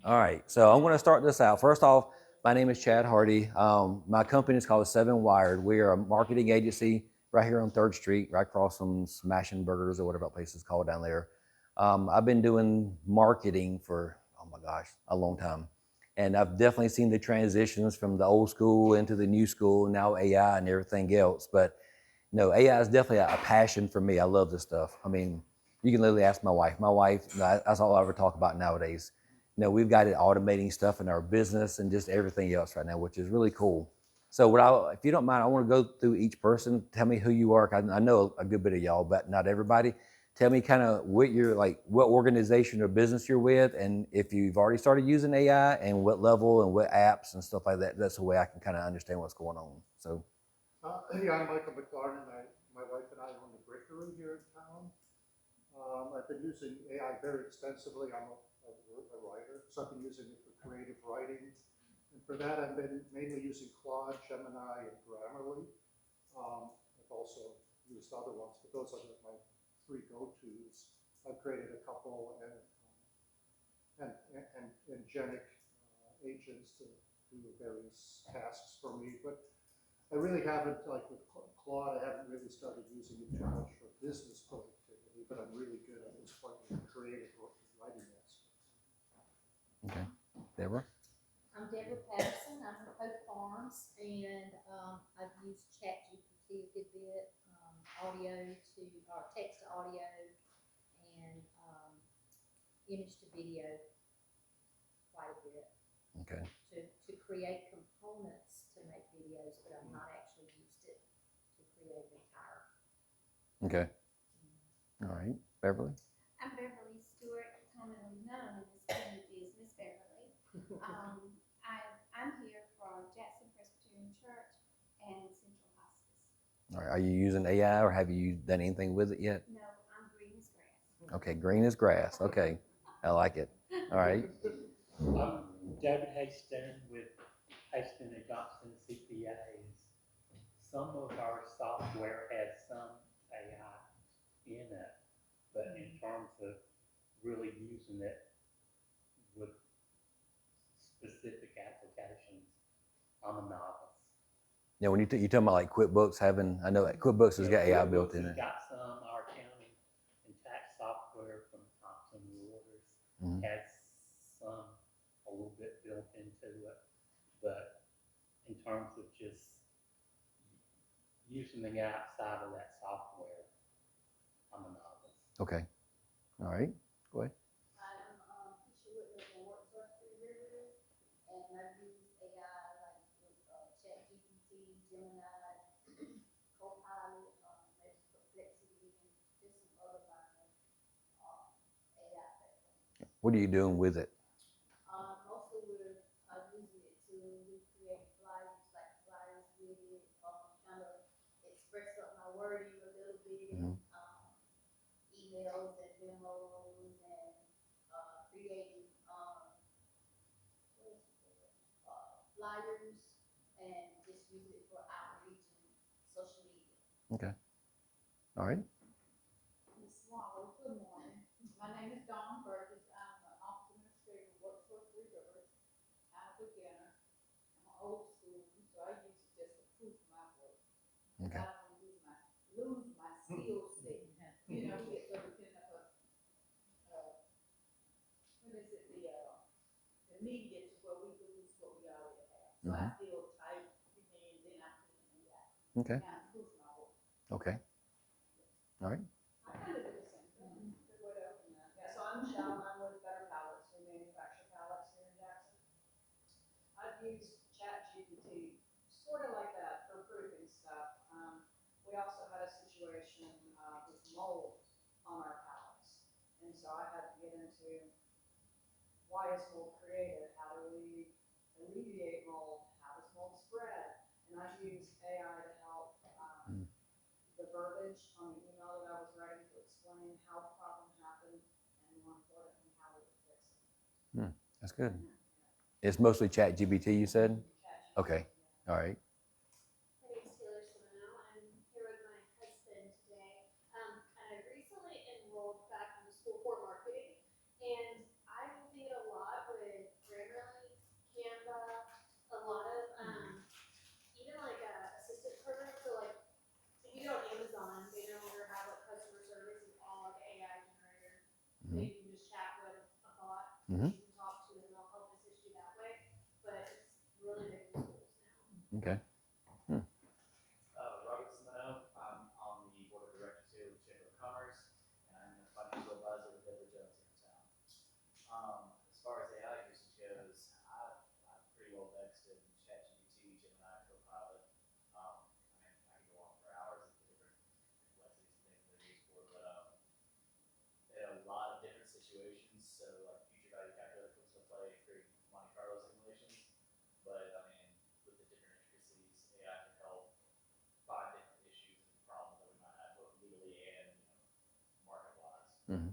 All right, so I'm going to start this out. First off, my name is Chad Hardy. My company is called Seven Wired. We are a marketing agency right here on Third Street, right across from Smashing Burgers or whatever that place is called down there. I've been doing marketing for, oh my gosh, a long time. And I've definitely seen the transitions from the old school into the new school, now AI and everything else. But no, AI is definitely a passion for me. I love this stuff. I mean, you can literally ask my wife. My wife, that's all I ever talk about nowadays. We've got it automating stuff in our business and just everything else right now, which is really cool. So, if you don't mind, I want to go through each person. Tell me who you are. I know a good bit of y'all, but not everybody. Tell me kind of what you're like, what organization or business you're with, and if you've already started using AI, and what level and what apps and stuff like that. That's the way I can kind of understand what's going on. So, Yeah, I'm Michael McLaren. My wife and I own the Brickkery here in town. I've been using AI very extensively. I'm a writer, so I've been using it for creative writing. And for that, I've been mainly using Claude, Gemini, and Grammarly. I've also used other ones, but those are my three go-tos. I've created a couple and Genic agents to do various tasks for me. But I really haven't, like with Claude, I haven't really started using it too much for business productivity, but I'm really good at this point with creative writing aspects. okay, Deborah. I'm Deborah Patterson. I'm with Hope Farms, and I've used ChatGPT a good bit, audio to or text to audio, and image to video quite a bit Okay, to create components to make videos, but I've not actually used it to create an entire. okay, all right, Beverly. I'm Beverly Stewart, commonly known in this community as Miss Beverly. I'm here from Jackson Presbyterian Church and Central Hospice. All right, are you using AI or have you done anything with it yet? No, I'm green as grass. Okay, green as grass. Okay, I like it. All right. I'm David Haston with Haston and Johnson CPAs. Some of our software has some AI in it, but in terms of really using it with specific applications, I'm a novice. Yeah, when you talking about like QuickBooks having, I know that QuickBooks has Yeah, got AI built QuickBooks in has it. got some, our accounting and tax software from Thompson Reuters Mhm. has some a little bit built into it, but in terms of just using the outside of that software, I'm a novice. Okay. All right. Go ahead. I'm Keisha Whitman from WorkSource for Derivatives, and I've used AI like with ChatGPT, Gemini, Copilot, maybe Perplexity, and just some other minor AI platforms. What are you doing with it? Mostly we're using it to recreate flyers, like flyers with it, kind of express up my wording a little bit, Mhm. emails and memos, and creating flyers, and just use it for outreach and social media. Okay. All right. Ms. Swallow, good morning. My name is Dawn Burgess. I'm the office administrator who works for Three Rivers. I'm a beginner. I'm old school, so I use it just to proof my work. Okay. I don't want to lose my skill set. You know, we get so dependent on what is it, the media to where we lose what we already have. So I still type and then I put it in the app. Okay. Kind of proof my work. Okay. All right. I kind of do the same thing. What else? Yeah, so I'm Michelle. I'm with Better Pallets. We manufacture pallets here in Jackson. I've used ChatGPT sort of like that for proofing stuff. We also had a situation with mold on our pallets. And so I had to get into why is mold created? How do we alleviate mold? How does mold spread? And I've used AI to help the verbiage on the email that I was writing to explain how the problem happened and more importantly, how we would fix it. That's good. It's mostly Chat GBT, you said? Okay. All right. My name is Taylor Simino. I'm here with my husband today. I recently enrolled back into school for marketing, and I'm using it a lot with Mhm. you can talk to, and they'll help assist you that way, but it's really big in schools now. Okay. Robert Simoneau. I'm on the board of directors here with Chamber of Commerce, and I'm the financial advisor with Edward Jones here in town. As far as AI usage goes, I'm pretty well vexed in ChatGPT, Gemini, Copilot. I mean, I can go on for hours of the different complexities and things they're used for, but they have a lot of different situations. So, like future value calculator comes into play, creating Monte Carlo simulations. But I mean, with the different intricacies, AI can help find different issues and problems that we might have both legally and market wise. Mhm.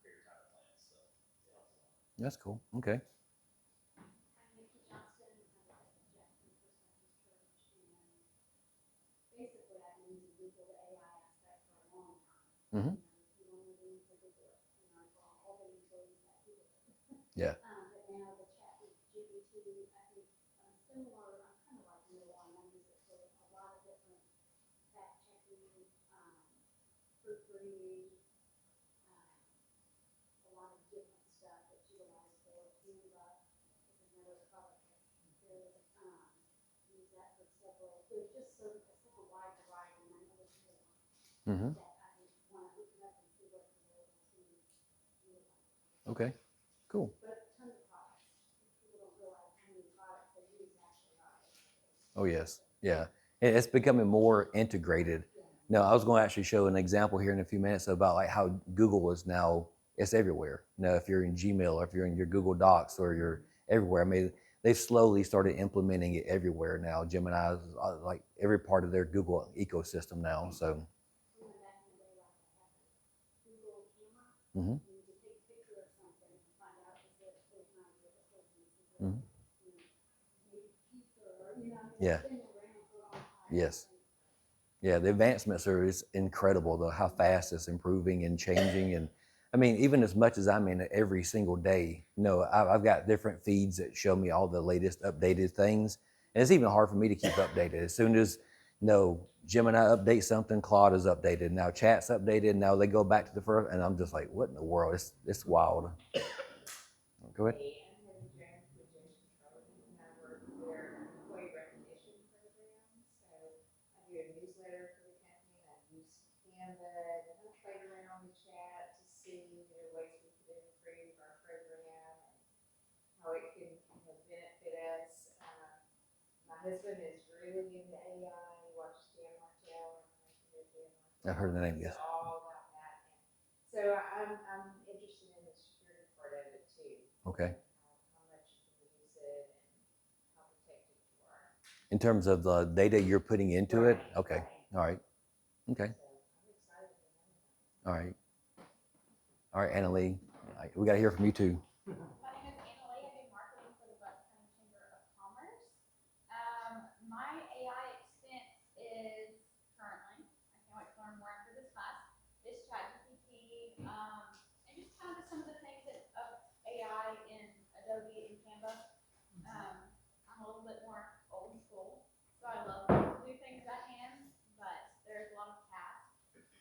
Create retirement plans. So it helps a lot. That's cool. Okay. I'm Nikki Johnston, I'm at the Jackson First Baptist Church, and basically I've been using Google the AI aspect for a long time. Mhm. If you want to do anything, Google it, for all the utilities that Google it. Yeah. But now the chat with GPT, I think I'm similar, I'm kind of like middle one, I use it for a lot of different fact checking, proofreading, a lot of different stuff that's utilized for Canva is another product that there's, use that for several, there's just such a wide variety, and I know there's more Mhm. that I would want to open up and see what's available to utilize. Okay. Cool. But tons of products, people don't realize how many products they use actually are. Oh yes. Yeah. It's becoming more integrated. No, I was going to actually show an example here in a few minutes about like how Google is now, it's everywhere. If you're in Gmail or if you're in your Google Docs or you're everywhere, I mean, they've slowly started implementing it everywhere now. Gemini is like every part of their Google ecosystem now. So, You know, back in the day, like I had this Google camera, mhm. and you could take a picture of something and find out if there's not a good person, Mhm. maybe pizza, or, Yeah. it's been around for a long time. Yes. Yeah, the advancements are is incredible though, how fast it's improving and changing. And I mean, even as much as I'm in it every single day, I've got different feeds that show me all the latest updated things. And it's even hard for me to keep updated. As soon as, Gemini updates something, Claude is updated. Now Chat's updated. Now they go back to the first, and I'm just like, what in the world? It's wild. Go ahead. Hey, I'm Heather Jones with Jones Petroleum, and I work with their employee recognition program. So I do a newsletter for the company, and I use Canva and I play around with chat to see, ways we could improve our program and how it can, benefit us. My husband is really into AI. He watches Dan Martell, and I mentioned Dan Martell. I've heard the name, yes. It's all about that. And so I'm interested in the security part of it too. Okay. How much you can use it and how protected you are. In terms of the data you're putting into it? Right, Okay. right. All right. Okay. So I'm excited to know that. All right. All right, Annalee, we got to hear from you too. My name is Anna Lee. I do marketing for the Bucks County Chamber of Commerce. My AI expense is currently, I can't wait to learn more after this class, is ChatGPT, and just kind of some of the things of AI in Adobe and Canva. I'm a little bit more old school, so I love to do things by hand, but there's a lot of tasks.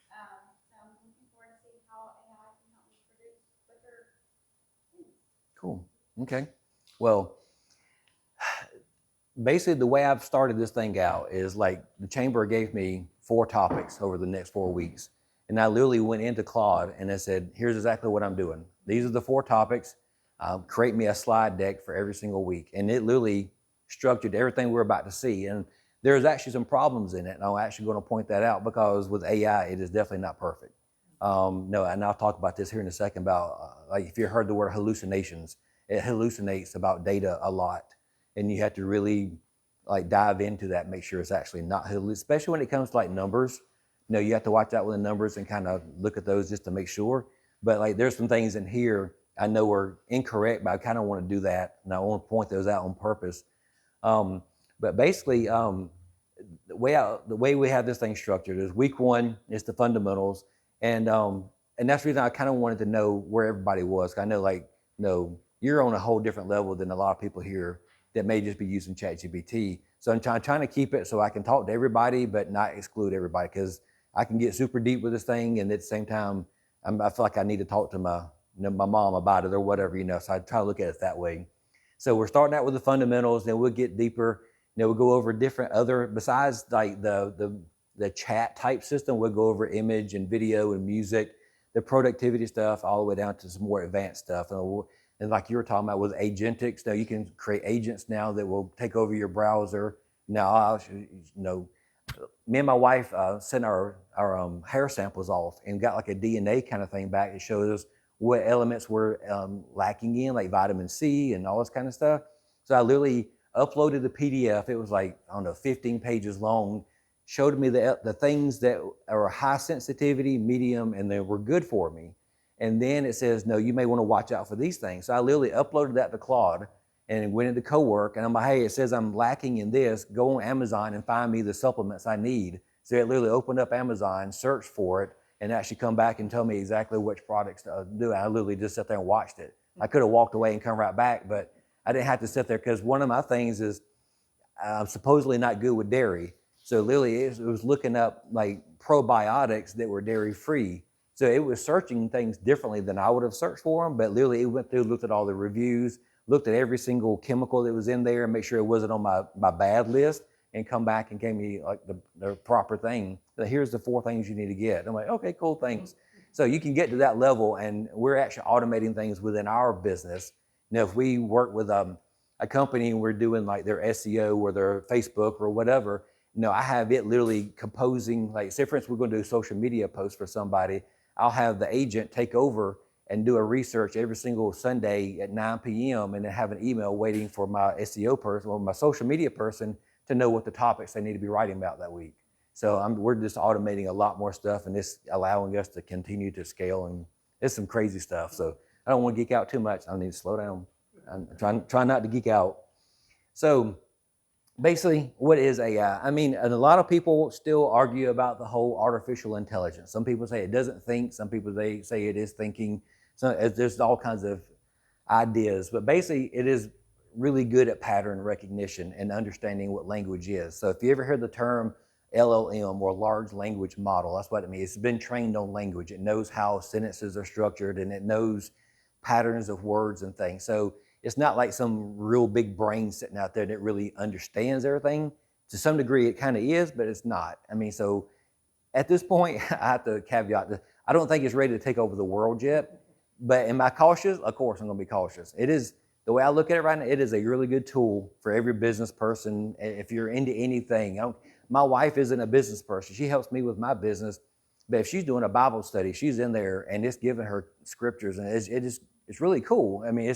So I'm looking forward to see how AI can help me produce quicker things. Cool. Okay. Well, basically the way I've started this thing out is like the chamber gave me 4 topics over the next 4 weeks. And I literally went into Claude and I said, here's exactly what I'm doing. These are the 4 topics. Create me a slide deck for every single week. And it literally structured everything we're about to see. And there's actually some problems in it. And I'm actually going to point that out because with AI, it is definitely not perfect. No, and I'll talk about this here in a second about like if you heard the word hallucinations, it hallucinates about data a lot. And you have to really like dive into that, make sure it's actually not, especially when it comes to like numbers. You have to watch out with the numbers and kind of look at those just to make sure. But like there's some things in here I know are incorrect, but I kind of want to do that. And I want to point those out on purpose. But basically, the way we have this thing structured is week 1 is the fundamentals. And that's the reason I kind of wanted to know where everybody was. I know you're on a whole different level than a lot of people here that may just be using ChatGPT. So I'm trying to keep it so I can talk to everybody, but not exclude everybody, because I can get super deep with this thing, and at the same time, I feel like I need to talk to my my mom about it or whatever, so I try to look at it that way. So we're starting out with the fundamentals, then we'll get deeper. We'll go over different other, besides like the chat type system, we'll go over image and video and music, the productivity stuff, all the way down to some more advanced stuff. And like you were talking about with agentics, now you can create agents now that will take over your browser. Now, me and my wife sent our hair samples off and got like a DNA kind of thing back that shows us what elements we're lacking in, like vitamin C and all this kind of stuff. So I literally uploaded the PDF. It was like, I don't know, 15 pages long, showed me the things that are high sensitivity, medium, and they were good for me. And then it says, no, you may want to watch out for these things. So I literally uploaded that to Claude and went into Cowork, and I'm like, hey, it says I'm lacking in this. Go on Amazon and find me the supplements I need. So it literally opened up Amazon, searched for it, and actually come back and tell me exactly which products to do. I literally just sat there and watched it. I could have walked away and come right back, but I didn't have to sit there because one of my things is I'm supposedly not good with dairy. So literally it was looking up like probiotics that were dairy free. So it was searching things differently than I would have searched for them, but literally it went through, looked at all the reviews, looked at every single chemical that was in there and make sure it wasn't on my bad list, and come back and gave me like the proper thing. Here's the 4 things you need to get. I'm like, okay, cool, thanks. So you can get to that level, and we're actually automating things within our business. If we work with a company and we're doing like their SEO or their Facebook or whatever, I have it literally composing, like say for instance, we're going to do a social media post for somebody. I'll have the agent take over and do a research every single Sunday at 9 p.m. and then have an email waiting for my SEO person or my social media person to know what the topics they need to be writing about that week. So we're just automating a lot more stuff, and it's allowing us to continue to scale, and it's some crazy stuff. So I don't want to geek out too much. I need to slow down. I'm trying not to geek out. So basically, what is AI? I mean, and a lot of people still argue about the whole artificial intelligence. Some people say it doesn't think. Some people say it is thinking. So there's all kinds of ideas. But basically, it is really good at pattern recognition and understanding what language is. So if you ever heard the term LLM or large language model, that's what it means. It's been trained on language. It knows how sentences are structured, and it knows patterns of words and things. So it's not like some real big brain sitting out there that really understands everything. To some degree, it kind of is, but it's not. I mean, so at this point, I have to caveat this. I don't think it's ready to take over the world yet. But am I cautious? Of course, I'm going to be cautious. It is, the way I look at it right now, it is a really good tool for every business person. If you're into anything, my wife isn't a business person. She helps me with my business. But if she's doing a Bible study, she's in there and it's giving her scriptures, and it's really cool. I mean,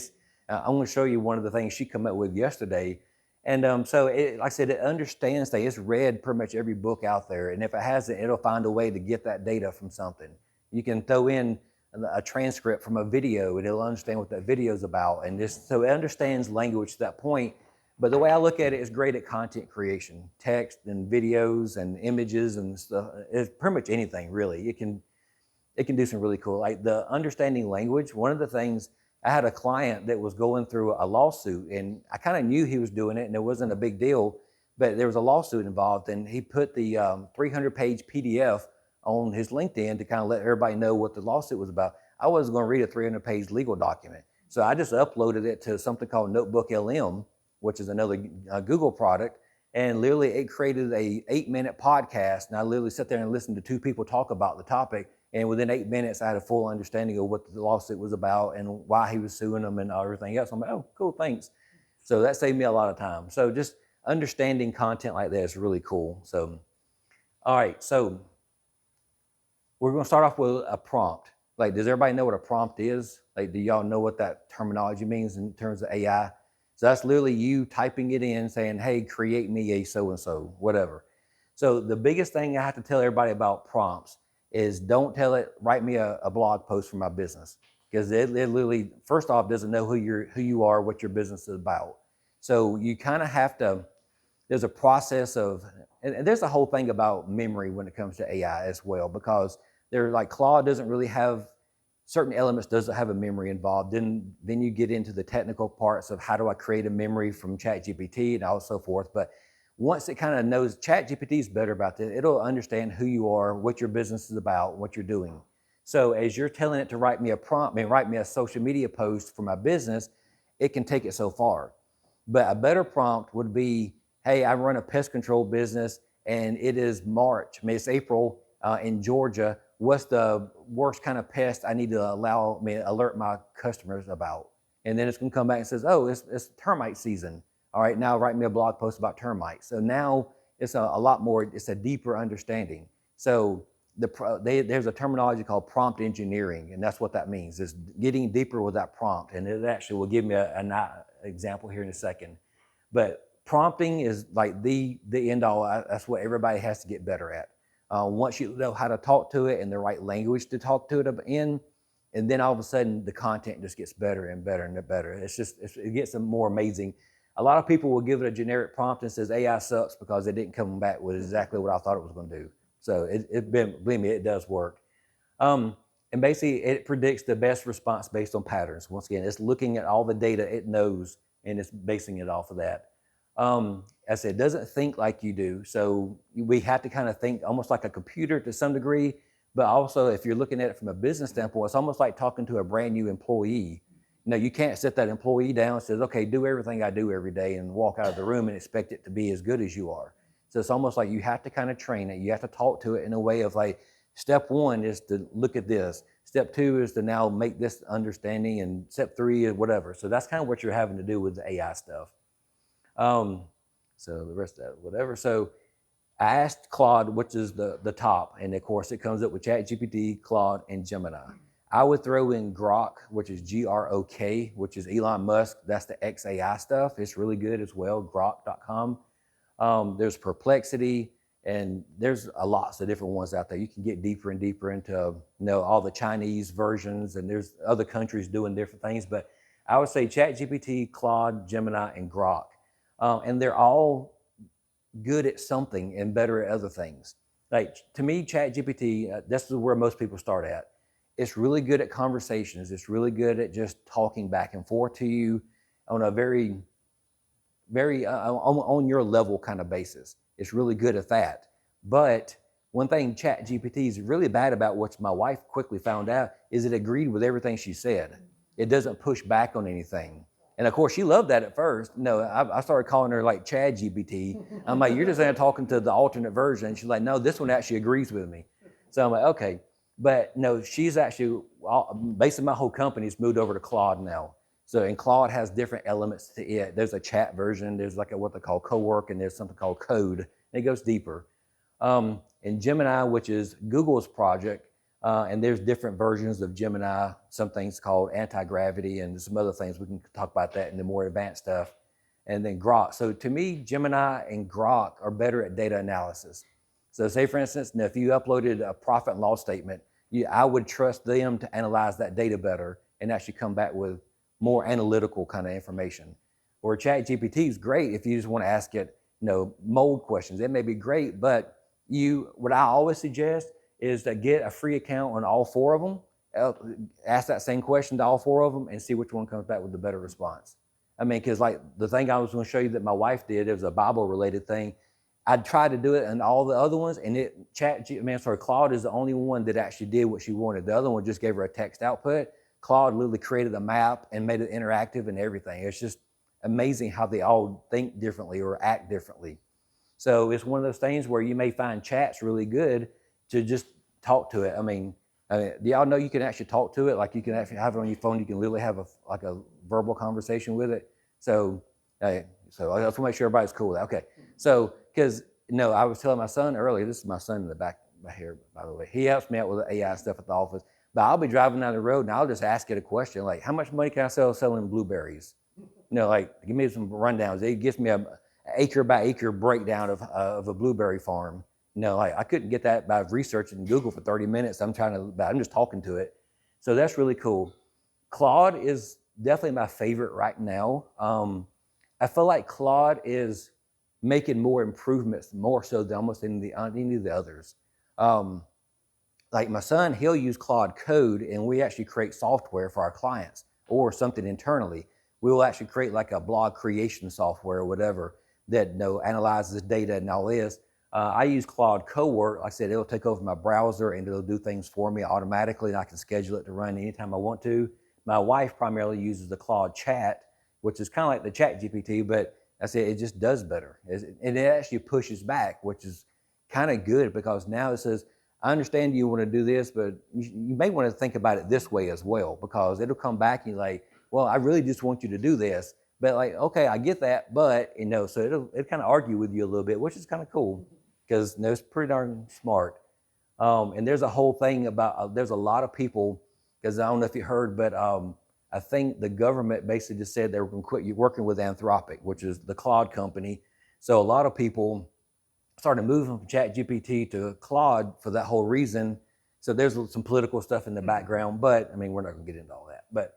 I'm going to show you one of the things she came up with yesterday. And so, like I said, it understands things. It's read pretty much every book out there. And if it hasn't, it'll find a way to get that data from something. You can throw in a transcript from a video, and it'll understand what that video is about. And so it understands language to that point. But the way I look at it, it's great at content creation, text and videos and images and stuff. It's pretty much anything, really. It can do some really cool, like the understanding language. One of the things, I had a client that was going through a lawsuit, and I kind of knew he was doing it, and it wasn't a big deal, but there was a lawsuit involved, and he put the 300-page PDF on his LinkedIn to kind of let everybody know what the lawsuit was about. I wasn't going to read a 300-page legal document, so I just uploaded it to something called Notebook LM, which is another Google product, and literally it created a 8-minute podcast, and I literally sat there and listened to 2 people talk about the topic. And within 8 minutes, I had a full understanding of what the lawsuit was about and why he was suing them and everything else. I'm like, oh, cool, thanks. So that saved me a lot of time. So just understanding content like that is really cool. So, all right, so we're going to start off with a prompt. Like, does everybody know what a prompt is? Like, do y'all know what that terminology means in terms of AI? So that's literally you typing it in, saying, hey, create me a so-and-so, whatever. So the biggest thing I have to tell everybody about prompts is don't tell it, write me a blog post for my business, because it literally, first off, doesn't know who you are, what your business is about. So you kind of have to, there's a process of, and there's a whole thing about memory when it comes to AI as well, because they're like Claude doesn't really have, certain elements doesn't have a memory involved. Then you get into the technical parts of how do I create a memory from ChatGPT and all so forth. But once it kind of knows, ChatGPT is better about this. It'll understand who you are, what your business is about, what you're doing. So as you're telling it to write me a prompt and write me a social media post for my business, it can take it so far. But a better prompt would be, hey, I run a pest control business and it is March, I mean, it's April in Georgia. What's the worst kind of pest I need to alert my customers about? And then it's gonna come back and says, oh, it's termite season. All right, now write me a blog post about termites. So now it's a lot more, it's a deeper understanding. So there's a terminology called prompt engineering, and that's what that means, is getting deeper with that prompt. And it actually will give me an example here in a second. But prompting is like the end all. That's what everybody has to get better at. Once you know how to talk to it and the right language to talk to it in, and then all of a sudden the content just gets better and better and better. It gets more amazing. A lot of people will give it a generic prompt and says AI sucks because it didn't come back with exactly what I thought it was going to do. So believe me, it does work. And basically it predicts the best response based on patterns. Once again, it's looking at all the data it knows and it's basing it off of that. As I said, it doesn't think like you do. So we have to kind of think almost like a computer to some degree, but also if you're looking at it from a business standpoint, it's almost like talking to a brand new employee. You know, you can't sit that employee down and says, okay, do everything I do every day and walk out of the room and expect it to be as good as you are. So it's almost like you have to kind of train it. You have to talk to it in a way of like, step one is to look at this. Step two is to now make this understanding, and step three is whatever. So that's kind of what you're having to do with the AI stuff. So the rest of that, whatever. So I asked Claude, which is the top, and of course it comes up with ChatGPT, Claude, and Gemini. I would throw in Grok, which is Grok, which is Elon Musk. That's the XAI stuff. It's really good as well, grok.com. There's Perplexity, and there's lots of different ones out there. You can get deeper and deeper into all the Chinese versions, and there's other countries doing different things. But I would say ChatGPT, Claude, Gemini, and Grok. And they're all good at something and better at other things. Like to me, ChatGPT, this is where most people start at. It's really good at conversations. It's really good at just talking back and forth to you on a very on your level kind of basis. It's really good at that. But one thing ChatGPT is really bad about, which my wife quickly found out, is it agreed with everything she said. It doesn't push back on anything. And of course, she loved that at first. No, I started calling her like ChatGPT. I'm like, you're just talking to the alternate version. She's like, no, this one actually agrees with me. So I'm like, okay. But no, she's actually, basically my whole company's moved over to Claude now. So, and Claude has different elements to it. There's a chat version, there's like what they call co-work, and there's something called code. And it goes deeper. And Gemini, which is Google's project, and there's different versions of Gemini, some things called anti-gravity and some other things. We can talk about that in the more advanced stuff. And then Grok. So to me, Gemini and Grok are better at data analysis. So say for instance, if you uploaded a profit and loss statement, I would trust them to analyze that data better and actually come back with more analytical kind of information. Or ChatGPT is great if you just want to ask it, mold questions. It may be great, but what I always suggest is to get a free account on all four of them, ask that same question to all four of them and see which one comes back with the better response. I mean, because like the thing I was going to show you that my wife did, it was a Bible related thing. I tried to do it in all the other ones, and Claude is the only one that actually did what she wanted. The other one just gave her a text output. Claude literally created a map and made it interactive and everything. It's just amazing how they all think differently or act differently. So it's one of those things where you may find chats really good to just talk to it. I mean, do y'all know you can actually talk to it? Like you can actually have it on your phone. You can literally have a verbal conversation with it. So I just want to make sure everybody's cool with that. Okay. So, because, I was telling my son earlier, this is my son in the back here, by the way. He helps me out with the AI stuff at the office. But I'll be driving down the road and I'll just ask it a question like, how much money can I sell selling blueberries? Like give me some rundowns. It gives me an acre by acre breakdown of a blueberry farm. Like I couldn't get that by researching Google for 30 minutes. I'm just talking to it. So that's really cool. Claude is definitely my favorite right now. I feel like Claude is making more improvements, more so than almost any of the others. Like my son, he'll use Claude Code, and we actually create software for our clients or something internally. We will actually create like a blog creation software or whatever that analyzes data and all this. I use Claude Cowork. Like I said, it'll take over my browser and it'll do things for me automatically, and I can schedule it to run anytime I want to. My wife primarily uses the Claude Chat, which is kind of like the Chat GPT, but I said it just does better. And it actually pushes back, which is kind of good because now it says, I understand you want to do this, but you may want to think about it this way as well, because it'll come back and you're like, well, I really just want you to do this. But like, okay, I get that, but so it'll kind of argue with you a little bit, which is kind of cool because it's pretty darn smart. And there's a whole thing about, there's a lot of people, because I don't know if you heard, but I think the government basically just said they were going to quit working with Anthropic, which is the Claude company. So a lot of people started moving from ChatGPT to Claude for that whole reason. So there's some political stuff in the background, but I mean, we're not going to get into all that. But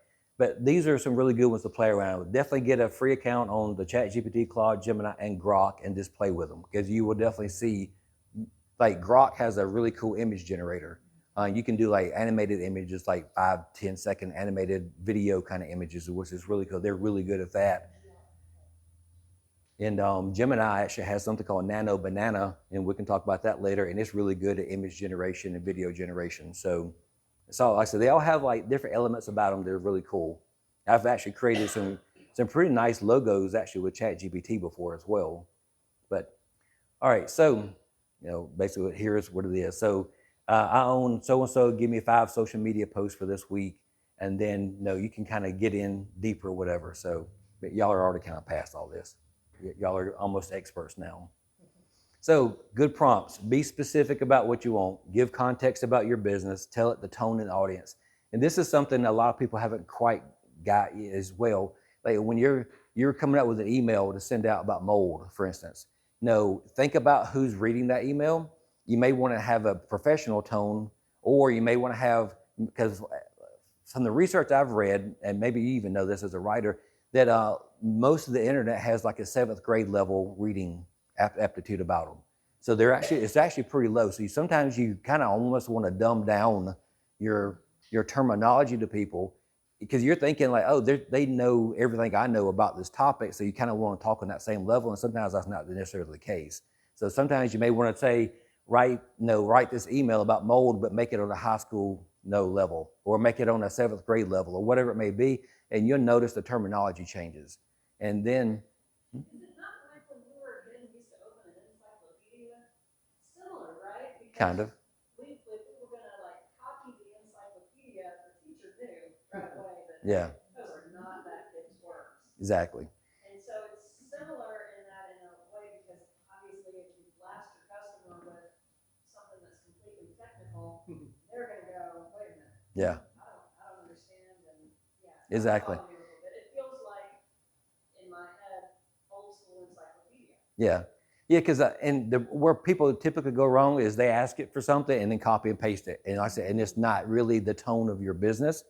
these are some really good ones to play around with. Definitely get a free account on the ChatGPT, Claude, Gemini, and Grok, and just play with them, because you will definitely see, like Grok has a really cool image generator. You can do like animated images, like 5-10 second animated video kind of images, which is really cool. They're really good at that. And Gemini actually has something called Nano Banana, and we can talk about that later. And it's really good at image generation and video generation. So like I said, they all have like different elements about them that are really cool. I've actually created some pretty nice logos actually with ChatGPT before as well. But all right, so basically here's what it is. So I own so-and-so, give me 5 social media posts for this week. And then you can kind of get in deeper or whatever. So but y'all are already kind of past all this. Y'all are almost experts now. So good prompts. Be specific about what you want. Give context about your business. Tell it the tone and audience. And this is something a lot of people haven't quite got as well. Like when you're coming up with an email to send out about mold, for instance. Think about who's reading that email. You may want to have a professional tone, or you may want to have, because from the research I've read, and maybe you even know this as a writer, that most of the internet has like a 7th grade level reading aptitude about them. So it's actually pretty low. So sometimes you kind of almost want to dumb down your terminology to people, because you're thinking like, oh, they know everything I know about this topic. So you kind of want to talk on that same level. And sometimes that's not necessarily the case. So sometimes you may want to say, write this email about mold, but make it on a high school level, or make it on a 7th grade level, or whatever it may be. And you'll notice the terminology changes. And then, Is it not like when we were a kid and used to open an encyclopedia? Similar, right? Because kind of. we were gonna like copy the encyclopedia, the teacher knew right away that Yeah, those are not that kid's words. exactly. And so it's similar in a way, because obviously if you blast your customer with something that's completely technical, they're gonna go, wait a minute. Yeah. I don't understand, and yeah. Exactly. It feels like, in my head, old school encyclopedia. Yeah. Yeah, because where people typically go wrong is they ask it for something and then copy and paste it. And I said, and it's not really the tone of your business.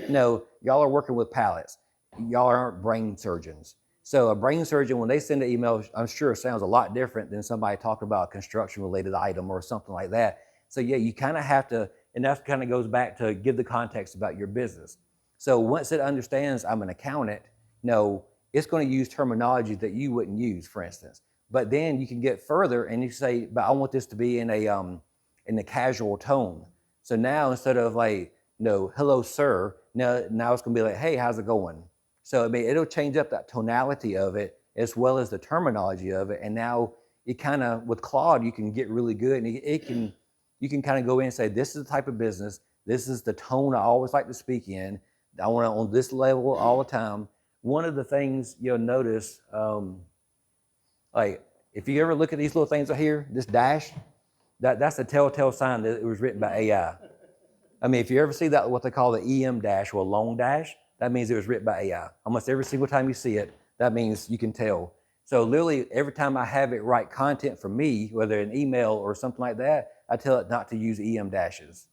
Y'all are working with pallets. Y'all aren't brain surgeons. So a brain surgeon, when they send an email, I'm sure it sounds a lot different than somebody talking about a construction-related item or something like that. So yeah, you kind of have to, and that kind of goes back to give the context about your business. So once it understands I'm an accountant, it's going to use terminology that you wouldn't use, for instance. But then you can get further and you say, but I want this to be in a casual tone. So now instead of like, hello, sir, now it's going to be like, hey, how's it going? So it'll change up that tonality of it as well as the terminology of it. And now it kind of, with Claude, you can get really good, and you can kind of go in and say, this is the type of business, this is the tone I always like to speak in. I want it on this level all the time. One of the things you'll notice, like if you ever look at these little things right here, this dash, that's a telltale sign that it was written by AI. I mean, if you ever see that, what they call the EM dash or a long dash, that means it was written by AI. Almost every single time you see it, that means you can tell. So literally every time I have it write content for me, whether an email or something like that, I tell it not to use EM dashes.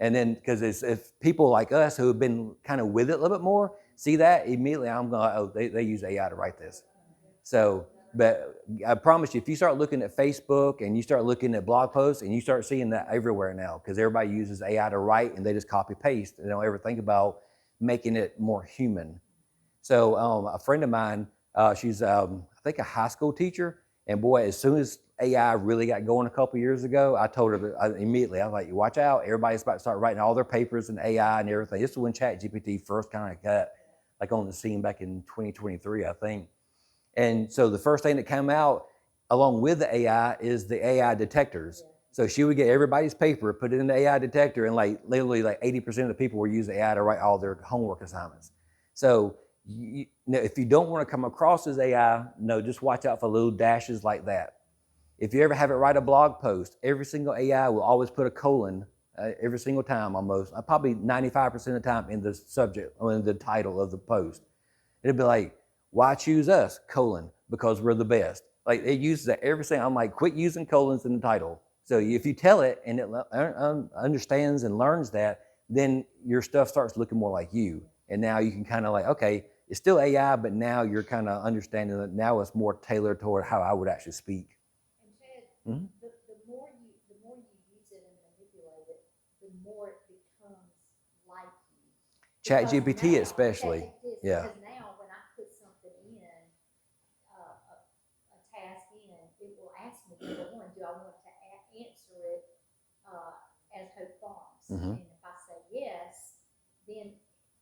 And then, because if people like us who have been kind of with it a little bit more, see that, immediately I'm going, oh, they use AI to write this. So, but I promise you, if you start looking at Facebook and you start looking at blog posts, and you start seeing that everywhere now, because everybody uses AI to write and they just copy paste. They don't ever think about making it more human. So a friend of mine, she's I think a high school teacher, and boy, as soon as AI really got going a couple years ago, I told her that immediately, I was like, watch out, everybody's about to start writing all their papers in AI and everything. This is when ChatGPT first kind of got like on the scene back in 2023, I think. And so the first thing that came out along with the AI is the AI detectors. So she would get everybody's paper, put it in the AI detector, and like literally like 80% of the people were using AI to write all their homework assignments. So if you don't want to come across as AI, no, just watch out for little dashes like that. If you ever have it write a blog post, every single AI will always put a colon every single time almost, probably 95% of the time in the subject or in the title of the post. It'll be like, why choose us, colon, because we're the best. Like it uses that every single, I'm like, quit using colons in the title. So if you tell it and it understands and learns that, then your stuff starts looking more like you. And now you can kind of like, okay, it's still AI, but now you're kind of understanding that now it's more tailored toward how I would actually speak. And Chad, Mhm. the more you use it and manipulate it, the more it becomes like you. ChatGPT Because now- especially. ChatGPT, Yeah. Because now when I put something in, a task in, it will ask me, number one, do I want to answer it as Hope Farms? Mhm. And if I say yes, then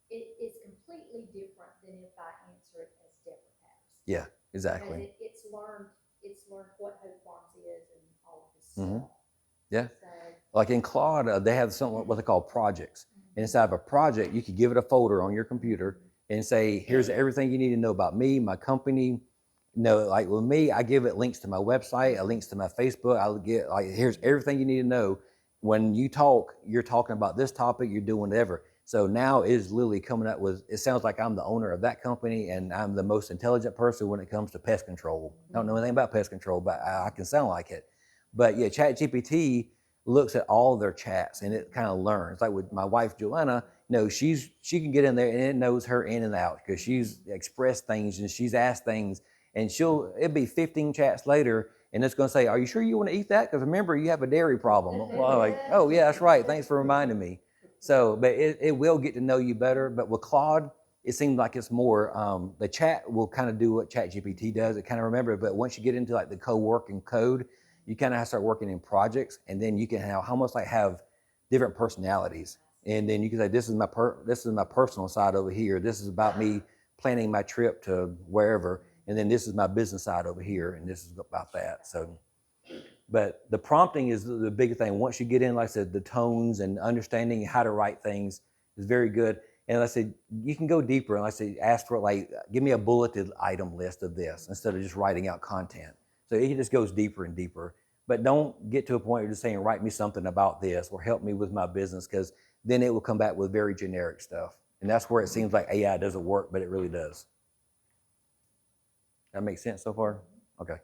it's completely different than if I answer it as Deborah Patterson. Yeah, exactly. Because it's learned what Hope Farms is and all of this Mhm. stuff. Yeah. So, Like in Claude, they have something what they call projects. And inside of a project, you could give it a folder on your computer and say, here's everything you need to know about me, my company. Like with me, I give it links to my website, links to my Facebook. I'll get like, here's everything you need to know. When you talk, you're talking about this topic, you're doing whatever. So now it is literally coming up with, it sounds like I'm the owner of that company and I'm the most intelligent person when it comes to pest control. I don't know anything about pest control, but I can sound like it. But yeah, ChatGPT looks at all their chats and it kind of learns. Like with my wife Joanna, she can get in there and it knows her in and out because she's expressed things and she's asked things, and it'll be 15 chats later and it's going to say, "Are you sure you want to eat that? Because remember, you have a dairy problem." Well, I'm like, "Oh yeah, that's right. Thanks for reminding me." So, but it will get to know you better. But with Claude, it seems like it's more the chat will kind of do what ChatGPT does. It kind of remember it, but once you get into like the co-work and code, you kind of have to start working in projects, and then you can almost like have different personalities. And then you can say, this is my personal side over here. This is about me planning my trip to wherever. And then this is my business side over here. And this is about that. So, but the prompting is the big thing. Once you get in, like I said, the tones and understanding how to write things is very good. And like I said, you can go deeper. And like I said, ask for like, give me a bulleted item list of this instead of just writing out content. So it just goes deeper and deeper. But don't get to a point where you're just saying, write me something about this or help me with my business, because then it will come back with very generic stuff. And that's where it seems like AI doesn't work, but it really does. That makes sense so far? Okay.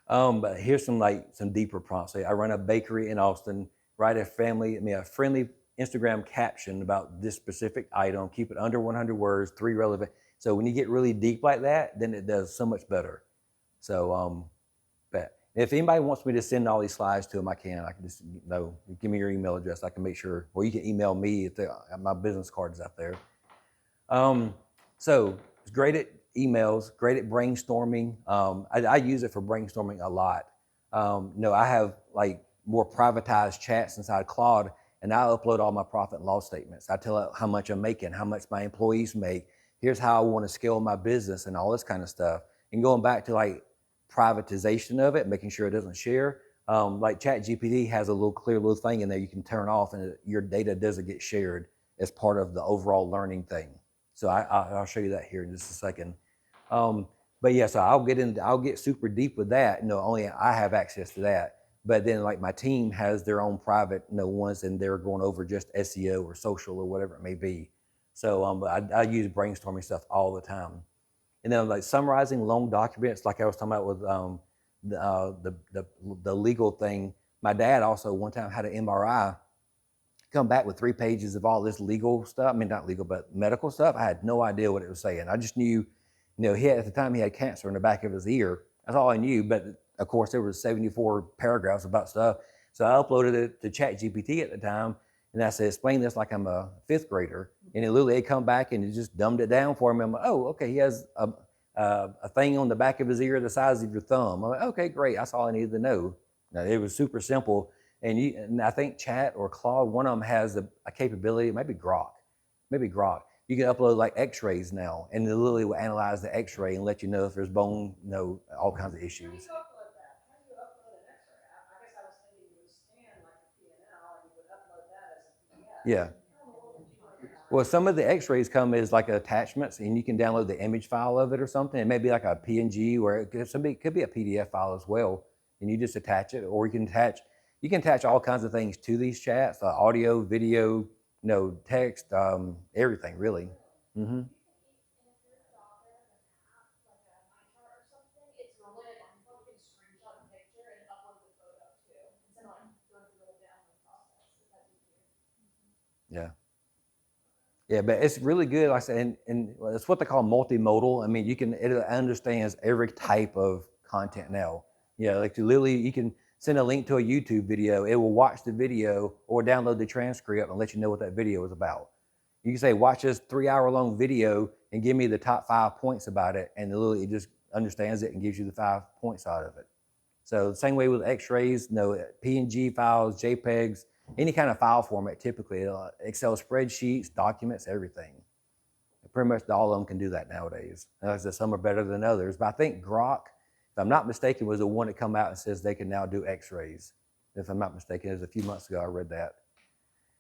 But here's some deeper prompts. I run a bakery in Austin, write a friendly Instagram caption about this specific item, keep it under 100 words, 3 relevant. So when you get really deep like that, then it does so much better. So, but if anybody wants me to send all these slides to them, I can just, give me your email address. I can make sure, or you can email me my business card is out there. So it's great at emails, great at brainstorming. I use it for brainstorming a lot. I have like more privatized chats inside Claude, and I upload all my profit and loss statements. I tell it how much I'm making, how much my employees make. Here's how I want to scale my business and all this kind of stuff. And going back to like privatization of it, making sure it doesn't share. Like ChatGPT has a clear little thing in there you can turn off, and your data doesn't get shared as part of the overall learning thing. So I'll show you that here in just a second. But yeah, so I'll get super deep with that. Only I have access to that. But then like my team has their own private, ones, and they're going over just SEO or social or whatever it may be. So I use brainstorming stuff all the time. And then like summarizing long documents, like I was talking about with the legal thing. My dad also one time had an MRI, come back with 3 pages of all this legal stuff. I mean, not legal, but medical stuff. I had no idea what it was saying. I just knew, at the time he had cancer in the back of his ear. That's all I knew. But of course, there was 74 paragraphs about stuff. So I uploaded it to ChatGPT at the time. And I said, explain this like I'm a 5th grader. And it literally had come back and it just dumbed it down for me. I'm like, oh, okay, he has a thing on the back of his ear the size of your thumb. I'm like, okay, great. That's all I needed to know. Now, it was super simple. And I think Chat or Claude, one of them has a capability, maybe Grok. You can upload like X-rays now, and it literally will analyze the X-ray and let you know if there's bone, all kinds of How do issues. you upload that? How do you upload an X-ray? I guess I was thinking you would scan like a P&L and you would upload that as a PDF. Yeah. Well, some of the X-rays come as like attachments, and you can download the image file of it or something. It may be like a PNG, or it could be a PDF file as well, and you just attach it. Or you can attach all kinds of things to these chats: audio, video, text, everything really. Mm-hmm. Yeah. Yeah, but it's really good. Like I said, and it's what they call multimodal. I mean, it understands every type of content now. Yeah, like you can send a link to a YouTube video. It will watch the video or download the transcript and let you know what that video is about. You can say, watch this 3-hour-long video and give me the top 5 points about it, and literally it just understands it and gives you the 5 points out of it. So the same way with X-rays, PNG files, JPEGs, any kind of file format, typically Excel spreadsheets, documents, everything. Pretty much all of them can do that nowadays. Like I said, some are better than others, but I think Grok, if I'm not mistaken, was the one that come out and says they can now do X-rays. If I'm not mistaken, it was a few months ago I read that.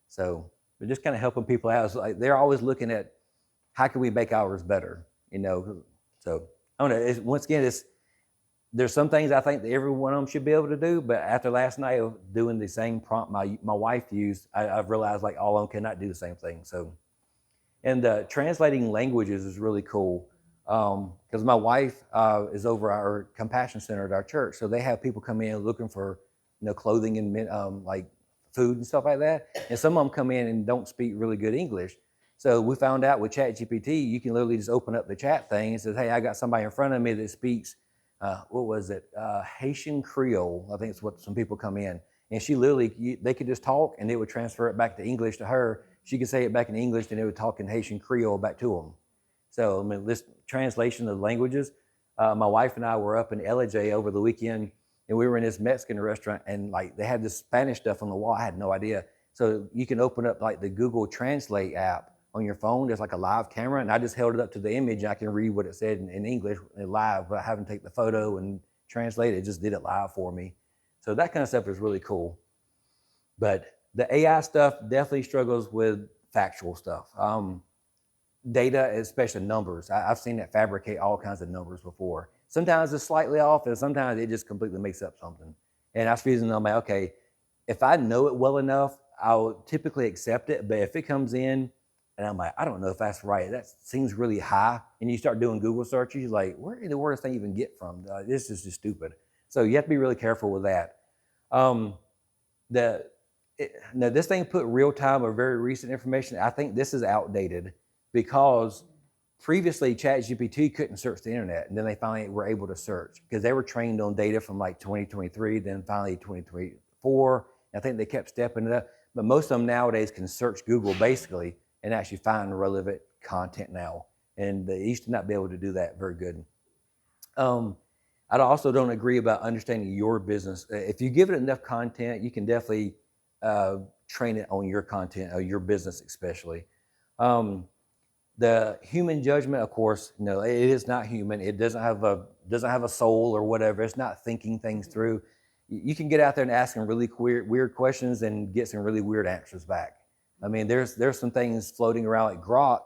So we're just kind of helping people out. It's like they're always looking at how can we make ours better, So I don't know. Once again, there's some things I think that every one of them should be able to do, but after last night of doing the same prompt my wife used, I've realized like all of them cannot do the same thing. So, and translating languages is really cool because my wife is over our compassion center at our church, so they have people come in looking for clothing and like food and stuff like that, and some of them come in and don't speak really good English. So we found out with ChatGPT, you can literally just open up the chat thing and says, hey, I got somebody in front of me that speaks Haitian Creole. I think it's what some people come in. And she literally, they could just talk and it would transfer it back to English to her. She could say it back in English and it would talk in Haitian Creole back to them. So, I mean, this translation of languages, my wife and I were up in LJ over the weekend and we were in this Mexican restaurant and like they had this Spanish stuff on the wall. I had no idea. So you can open up like the Google Translate app on your phone. There's like a live camera and I just held it up to the image and I can read what it said in English live, but having to take the photo and translate it, just did it live for me. So that kind of stuff is really cool. But the AI stuff definitely struggles with factual stuff. Data, especially numbers. I've seen it fabricate all kinds of numbers before. Sometimes it's slightly off and sometimes it just completely makes up something. And I was using them like, okay, if I know it well enough, I'll typically accept it. But if it comes in and I'm like, I don't know if that's right. That seems really high. And you start doing Google searches, you're like, where in the world does that even get from? This is just stupid. So you have to be really careful with that. Now this thing put real time or very recent information. I think this is outdated because previously ChatGPT couldn't search the internet. And then they finally were able to search because they were trained on data from like 2023, then finally 2024. I think they kept stepping it up. But most of them nowadays can search Google basically and actually find relevant content now. And they used to not be able to do that very good. I also don't agree about understanding your business. If you give it enough content, you can definitely train it on your content or your business especially. The human judgment, of course, no, it is not human. It doesn't have a soul or whatever. It's not thinking things through. You can get out there and ask them really weird questions and get some really weird answers back. I mean, there's some things floating around. Like Grok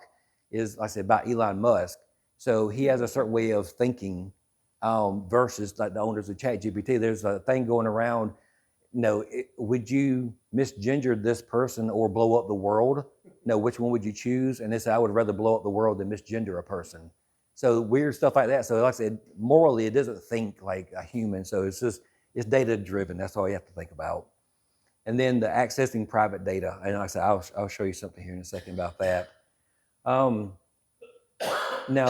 is, like I said, about Elon Musk. So he has a certain way of thinking versus like the owners of ChatGPT. There's a thing going around, would you misgender this person or blow up the world? No, which one would you choose? And they said, I would rather blow up the world than misgender a person. So weird stuff like that. So like I said, morally, it doesn't think like a human. So it's data driven. That's all you have to think about. And then the accessing private data. And like I said, I'll show you something here in a second about that. Now,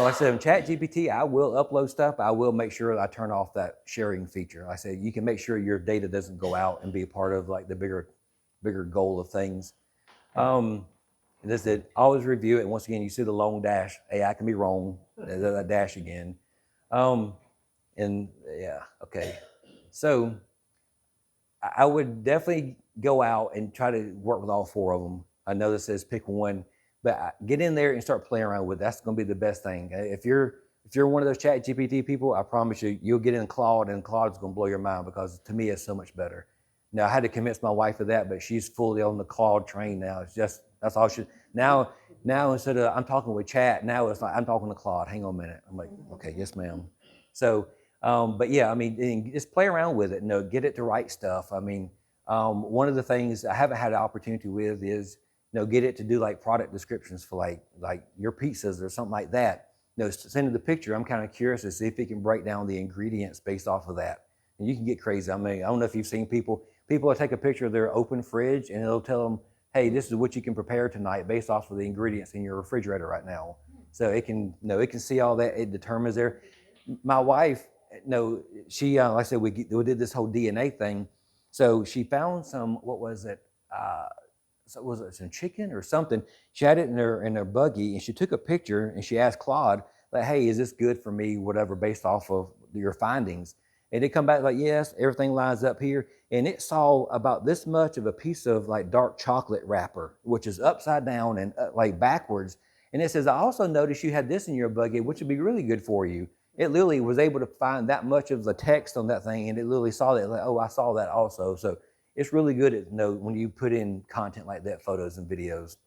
like I said, in ChatGPT, I will upload stuff. I will make sure that I turn off that sharing feature. Like I said, you can make sure your data doesn't go out and be a part of like the bigger goal of things. This is always review it. Once again, you see the long dash. AI can be wrong. That dash again. And yeah, okay. So I would definitely go out and try to work with all 4 of them. I know this says pick one, but get in there and start playing around with it. That's going to be the best thing. If you're one of those Chat GPT people, I promise you, you'll get in Claude, and Claude's going to blow your mind because to me, it's so much better. Now, I had to convince my wife of that, but she's fully on the Claude train now. It's just, that's all she, now instead of I'm talking with Chat, now it's like I'm talking to Claude. Hang on a minute. I'm like, okay, yes, ma'am. So, but yeah, I mean, just play around with it. Get it to write stuff. I mean, one of the things I haven't had an opportunity with is, get it to do like product descriptions for like your pizzas or something like that. Send it the picture. I'm kind of curious to see if it can break down the ingredients based off of that. And you can get crazy. I mean, I don't know if you've seen people will take a picture of their open fridge and it'll tell them, hey, this is what you can prepare tonight based off of the ingredients in your refrigerator right now. So it can, it can see all that. It determines there. My wife, she, like I said, we did this whole DNA thing. So she found some, what was it? So was it some chicken or something? She had it in her buggy, and she took a picture and she asked Claude, like, hey, is this good for me? Whatever, based off of your findings. And it come back like, yes, everything lines up here. And it saw about this much of a piece of like dark chocolate wrapper, which is upside down and like backwards. And it says, I also noticed you had this in your buggy, which would be really good for you. It literally was able to find that much of the text on that thing, and it literally saw that, like, oh, I saw that also. So it's really good at when you put in content like that, photos and videos.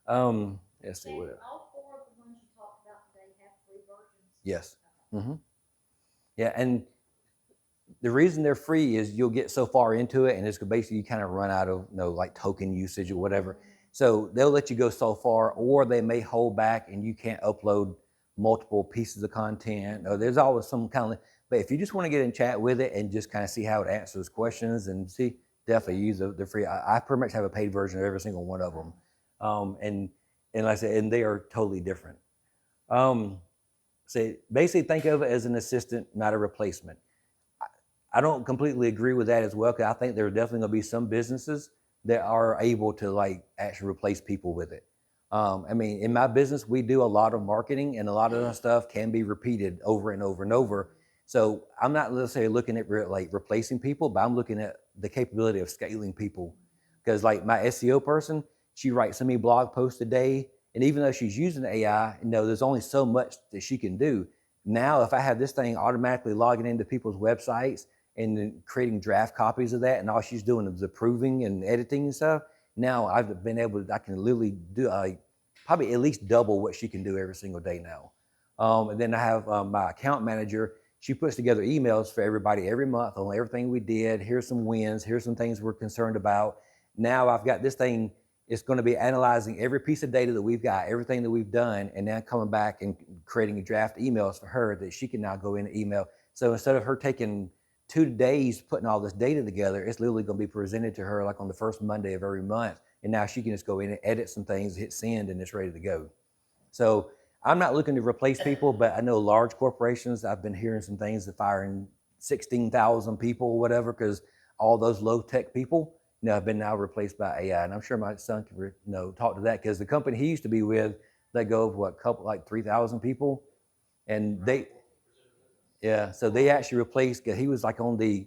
Let's see what else. All 4 of the ones you talked about today have free versions. Yes. Yeah, and the reason they're free is you'll get so far into it, and it's basically you kind of run out of like token usage or whatever. So they'll let you go so far, or they may hold back and you can't upload multiple pieces of content. Or there's always some kind of. But if you just want to get in chat with it and just kind of see how it answers questions and see, definitely use the free. I pretty much have a paid version of every single one of them, and like I said, and they are totally different. So basically, think of it as an assistant, not a replacement. I don't completely agree with that as well, because I think there are definitely going to be some businesses that are able to like actually replace people with it. I mean, in my business, we do a lot of marketing, and a lot of the stuff can be repeated over and over and over. So I'm not necessarily looking at like replacing people, but I'm looking at the capability of scaling people. Because like my SEO person, she writes so many blog posts a day, and even though she's using AI, there's only so much that she can do. Now, if I have this thing automatically logging into people's websites and then creating draft copies of that, and all she's doing is approving and editing and stuff, now I've been able to, I can literally do probably at least double what she can do every single day now. And then I have my account manager. She puts together emails for everybody every month on everything we did. Here's some wins. Here's some things we're concerned about. Now I've got this thing. It's going to be analyzing every piece of data that we've got, everything that we've done, and then coming back and creating draft emails for her that she can now go in and email. So instead of her taking 2 days putting all this data together, it's literally going to be presented to her like on the first Monday of every month. And now she can just go in and edit some things, hit send, and it's ready to go. So I'm not looking to replace people, but I know large corporations, I've been hearing some things that firing 16,000 people or whatever, because all those low-tech people have been now replaced by AI. And I'm sure my son can talk to that, because the company he used to be with, they go like 3,000 people. And so they actually replaced, because he was like on the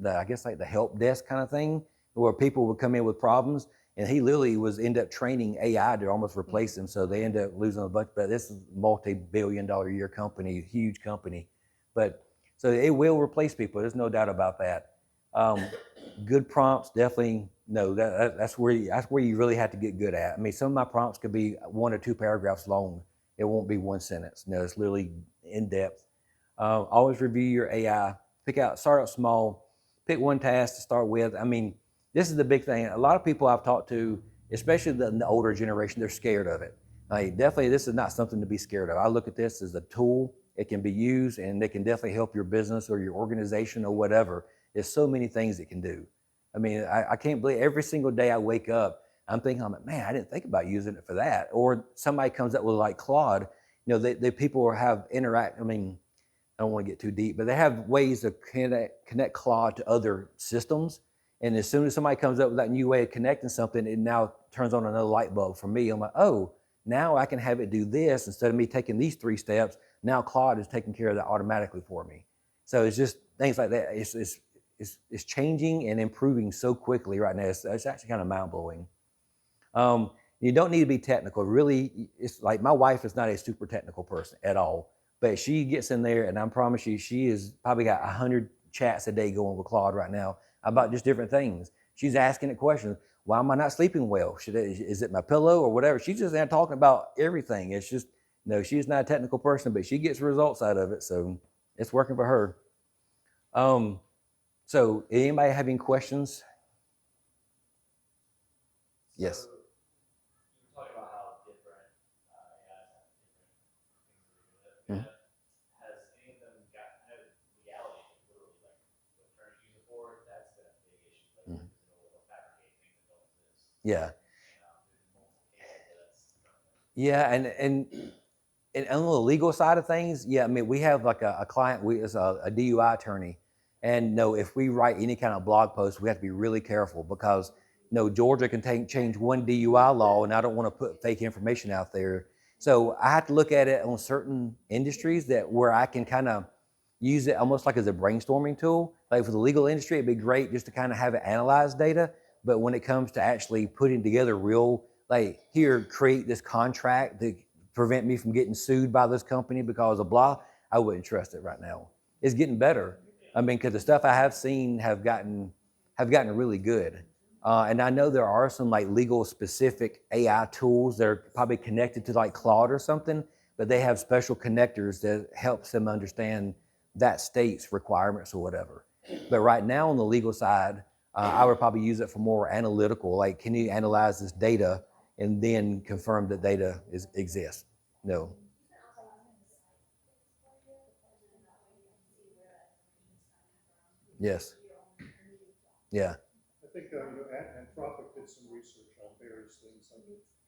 I guess like the help desk kind of thing, where people would come in with problems, and he literally end up training AI to almost replace them. So they end up losing a bunch. But this is a multi-billion-dollar a year company, huge company. But so it will replace people. There's no doubt about that. Good prompts, definitely. No, that's where you really have to get good at. I mean, some of my prompts could be 1 or 2 paragraphs long. It won't be 1 sentence. It's literally in depth. Always review your AI. Start out small. Pick one task to start with. I mean, this is the big thing. A lot of people I've talked to, especially the older generation, they're scared of it. Definitely, this is not something to be scared of. I look at this as a tool. It can be used, and it can definitely help your business or your organization or whatever. There's so many things it can do. I mean, I can't believe every single day I wake up, I'm thinking, man, I didn't think about using it for that. Or somebody comes up with like Claude, they people have interact. I mean, I don't want to get too deep, but they have ways to connect Claude to other systems. And as soon as somebody comes up with that new way of connecting something, it now turns on another light bulb for me. I'm like, oh, now I can have it do this instead of me taking these 3 steps. Now Claude is taking care of that automatically for me. So it's just things like that. It's changing and improving so quickly right now. It's actually kind of mind blowing. You don't need to be technical. Really, it's like my wife is not a super technical person at all, but she gets in there, and I promise you, she has probably got 100 chats a day going with Claude right now about just different things. She's asking it questions. Why am I not sleeping well? Is it my pillow or whatever? She's just there talking about everything. It's just, she's not a technical person, but she gets results out of it. So it's working for her. So anybody have any questions? Yes. So, you were talking about how different AIs have different things that they do. Has any of them got, I know legality is literally like what attorneys use it for, that's been a big issue lately, because it'll fabricate things that don't exist. Yeah. There's multiple cases that that's Yeah, and on the legal side of things, yeah, I mean, we have like a client, is a DUI attorney, and no, if we write any kind of blog post, we have to be really careful because Georgia can change one DUI law, and I don't want to put fake information out there. So I have to look at it on certain industries where I can kind of use it almost like as a brainstorming tool. Like for the legal industry, it'd be great just to kind of have it analyze data. But when it comes to actually putting together real, like here, create this contract to prevent me from getting sued by this company because of blah, I wouldn't trust it right now. It's getting better. I mean, because the stuff I have seen have gotten really good. And I know there are some like legal specific AI tools that are probably connected to like Claude or something, but they have special connectors that helps them understand that state's requirements or whatever. But right now on the legal side, I would probably use it for more analytical, like can you analyze this data and then confirm that data exists? No. Yes. Yeah. I think, Anthropic did some research on various things, like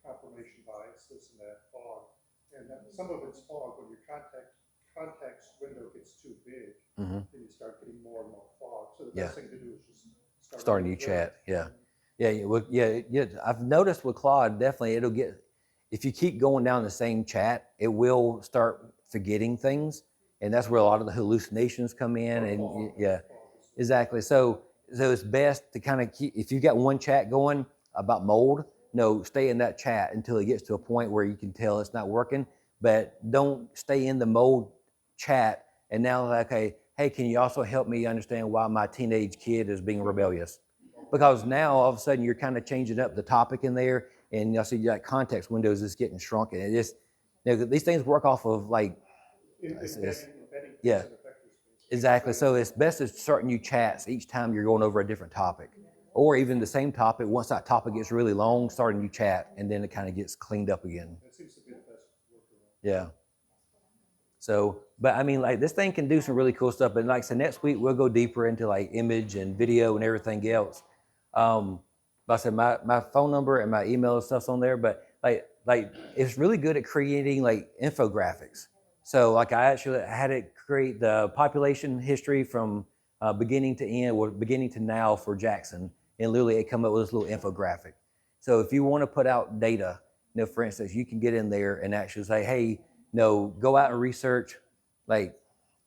confirmation bias, this and that, fog. And some of it's fog when your context window gets too big, then you start getting more and more fog. So the best thing to do is just start a new chat. Yeah. Yeah. I've noticed with Claude, definitely it'll get, if you keep going down the same chat, it will start forgetting things. And that's where a lot of the hallucinations come in. And yeah, exactly. So it's best to kind of keep, if you've got one chat going about mold, stay in that chat until it gets to a point where you can tell it's not working. But don't stay in the mold chat and now like, hey, can you also help me understand why my teenage kid is being rebellious? Because now all of a sudden you're kind of changing up the topic in there, and you'll see like context windows is getting shrunken. It just, these things work off of like, yeah, exactly. So it's best to start new chats each time you're going over a different topic, or even the same topic. Once that topic gets really long, start a new chat, and then it kind of gets cleaned up again. That seems to be the best workaround. Yeah. So, but I mean, like this thing can do some really cool stuff. But like, so next week we'll go deeper into like image and video and everything else. But I said my phone number and my email and stuff's on there. But like it's really good at creating like infographics. So like I actually had it create the population history from beginning to end, or beginning to now for Jackson, and literally it come up with this little infographic. So if you want to put out data, for instance, you can get in there and actually say, hey, go out and research, like,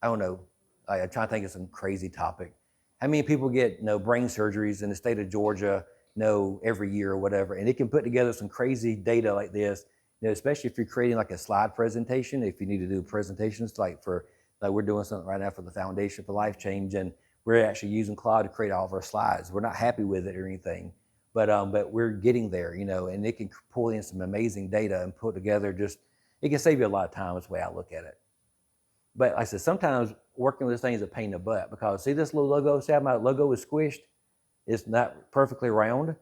I don't know, I'm trying to think of some crazy topic. How many people get brain surgeries in the state of Georgia every year or whatever? And it can put together some crazy data like this, especially if you're creating like a slide presentation, if you need to do presentations like we're doing something right now for the Foundation for Life Change, and we're actually using Claude to create all of our slides. We're not happy with it or anything, but we're getting there, and it can pull in some amazing data and put together it can save you a lot of time is the way I look at it. But like I said, sometimes working with this thing is a pain in the butt because see this little logo, see how my logo is squished? It's not perfectly round.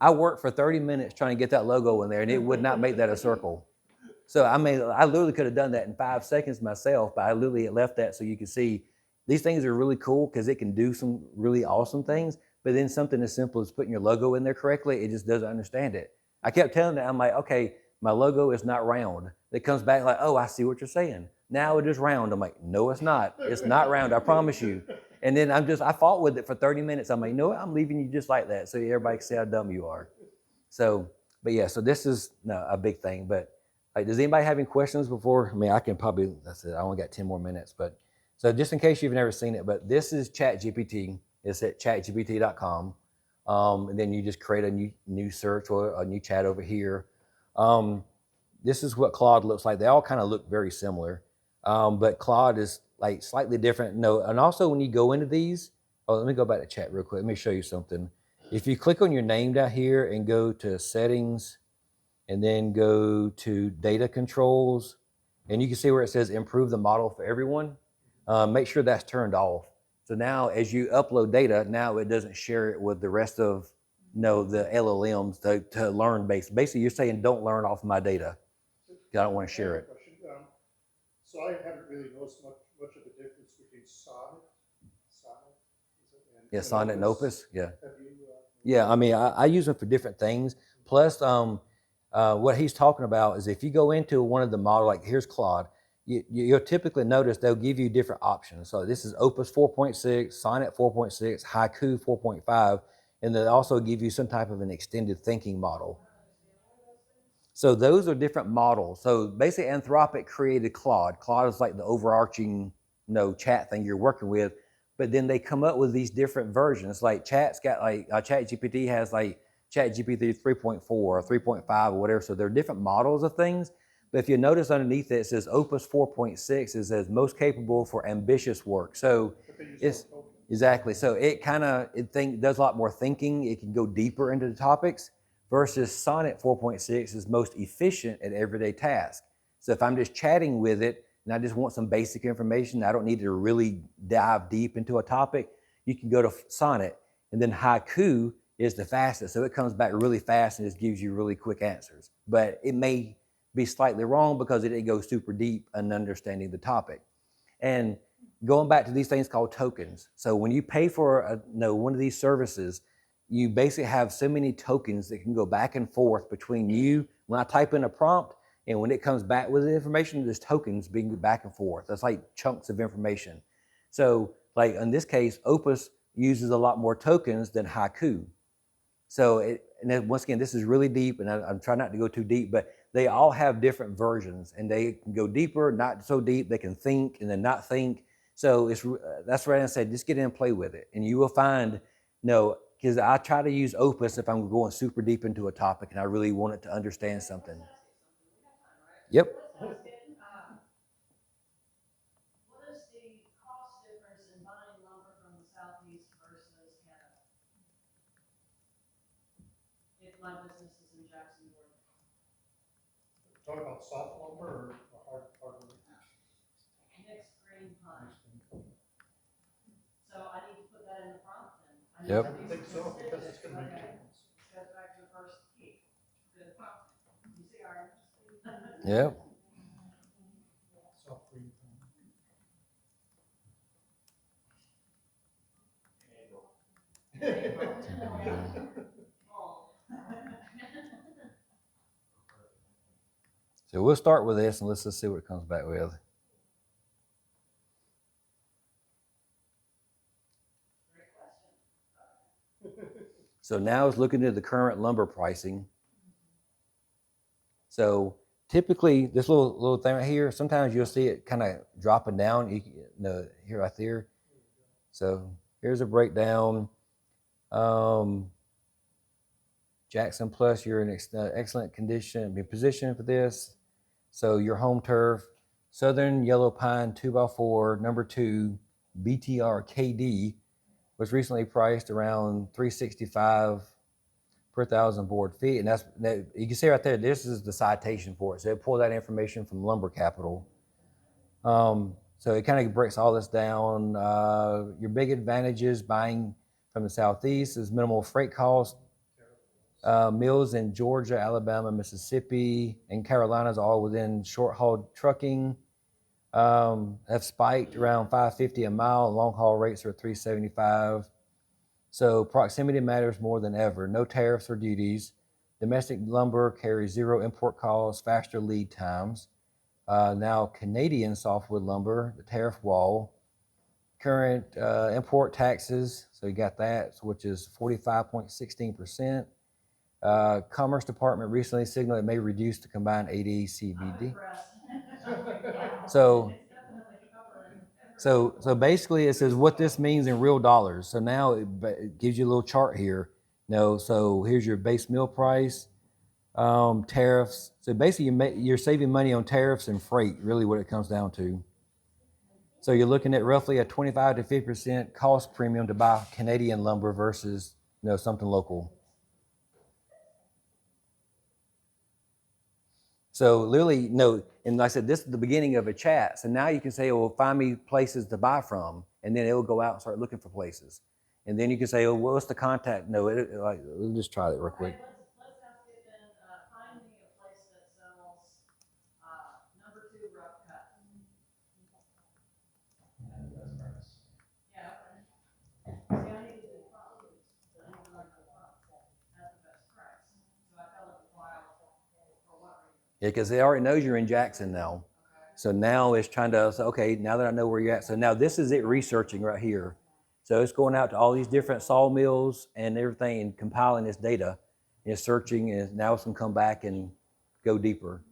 I worked for 30 minutes trying to get that logo in there and it would not make that a circle. So I mean, I literally could have done that in 5 seconds myself, but I literally left that so you can see these things are really cool because it can do some really awesome things, but then something as simple as putting your logo in there correctly, it just doesn't understand it. I kept telling it, I'm like, okay, my logo is not round. It comes back like, oh, I see what you're saying. Now it is round. I'm like, no, it's not. It's not round, I promise you. And then I fought with it for 30 minutes. I'm like, no, I'm leaving you just like that so everybody can see how dumb you are. So, but yeah, so this is a big thing. But Like, does anybody have any questions before? I mean, I can probably, that's it. I only got 10 more minutes, but so just in case you've never seen it, but this is ChatGPT. It's at chatgpt.com. And then you just create a new search or a new chat over here. This is what Claude looks like. They all kind of look very similar. But Claude is like slightly different. No, and also when you go into these, let me go back to chat real quick. Let me show you something. If you click on your name down here and go to settings and then go to data controls, and you can see where it says improve the model for everyone, make sure that's turned off. So now as you upload data, now it doesn't share it with the rest of the LLMs to learn basically you're saying don't learn off my data. I don't want to share it. So I haven't really noticed much of a difference between Sonnet, is it? Yeah, Sonnet and Opus. Yeah. Have you? Yeah, I mean, I use them for different things. Plus, what he's talking about is if you go into one of the model, like here's Claude, you'll typically notice they'll give you different options. So this is Opus 4.6, Sonnet 4.6, Haiku 4.5, and they also give you some type of an extended thinking model. So those are different models. So basically Anthropic created Claude. Claude is like the overarching chat thing you're working with. But then they come up with these different versions. Like Chat's got like ChatGPT has like ChatGPT 3.4 or 3.5 or whatever. So there are different models of things. But if you notice underneath it says Opus 4.6, it says most capable for ambitious work. So it's exactly. So it kind of does a lot more thinking. It can go deeper into the topics. Versus Sonnet 4.6 is most efficient at everyday tasks. So if I'm just chatting with it and I just want some basic information, I don't need to really dive deep into a topic, you can go to Sonnet. And then Haiku is the fastest. So it comes back really fast and just gives you really quick answers. But it may be slightly wrong because it didn't go super deep in understanding the topic. And going back to these things called tokens. So when you pay for one of these services, you basically have so many tokens that can go back and forth between you. When I type in a prompt and when it comes back with the information, there's tokens being back and forth. That's like chunks of information. So like in this case, Opus uses a lot more tokens than Haiku. So and then once again, this is really deep and I'm trying not to go too deep, but they all have different versions and they can go deeper, not so deep. They can think and then not think. So that's why I said, just get in and play with it. And you will find, because I try to use Opus if I'm going super deep into a topic and I really want it to understand something. Yep. What is the cost difference in buying lumber from the southeast versus Canada? If my business is in Jackson, Georgia. Talking about soft lumber or hard lumber? Mixed green pine. So I need to put that in the prompt then? Yep. I would think so, because it's going to be different. Goes back to the first key. Good prompt. You see our. Yep. Soft green. So we'll start with this and let's just see what it comes back with. So now it's looking at the current lumber pricing. So typically this little thing right here, sometimes you'll see it kind of dropping down here right there. So here's a breakdown. Jackson Plus, you're in excellent position for this. So your home turf, Southern Yellow Pine 2x4, number 2, BTR KD, was recently priced around $365 per 1,000 board feet. And that you can see right there, this is the citation for it. So it pulled that information from Lumber Capital. So it kind of breaks all this down. Your big advantages buying from the Southeast is minimal freight cost. Mills in Georgia, Alabama, Mississippi, and Carolinas all within short haul trucking. Have spiked around $5.50 a mile. Long haul rates are $3.75. So proximity matters more than ever. No tariffs or duties. Domestic lumber carries 0 import costs, faster lead times. Now Canadian softwood lumber, the tariff wall. Current import taxes, so you got that, which is 45.16%. Commerce Department recently signaled it may reduce the combined AD/CVD. So, so basically, it says what this means in real dollars. So now it gives you a little chart here. So here's your base meal price, tariffs. So basically, you're saving money on tariffs and freight. Really, what it comes down to. So you're looking at roughly a 25 to 50% cost premium to buy Canadian lumber versus something local. So literally, and like I said, this is the beginning of a chat. So now you can say, well, find me places to buy from, and then it will go out and start looking for places. And then you can say, oh, well, what's the contact? No, we'll just try it real quick. Okay, let's ask it then, find me a place that sells, number 2 rough cut. Yeah, okay. See, I need to do properties, but I need to like the front, that's the best price. So I tell it to file for what reason? Yeah, because it already knows you're in Jackson now. So now it's trying to say, okay, now that I know where you're at. So now this is it researching right here. So it's going out to all these different sawmills and everything and compiling this data. And it's searching, and now it's going to come back and go deeper.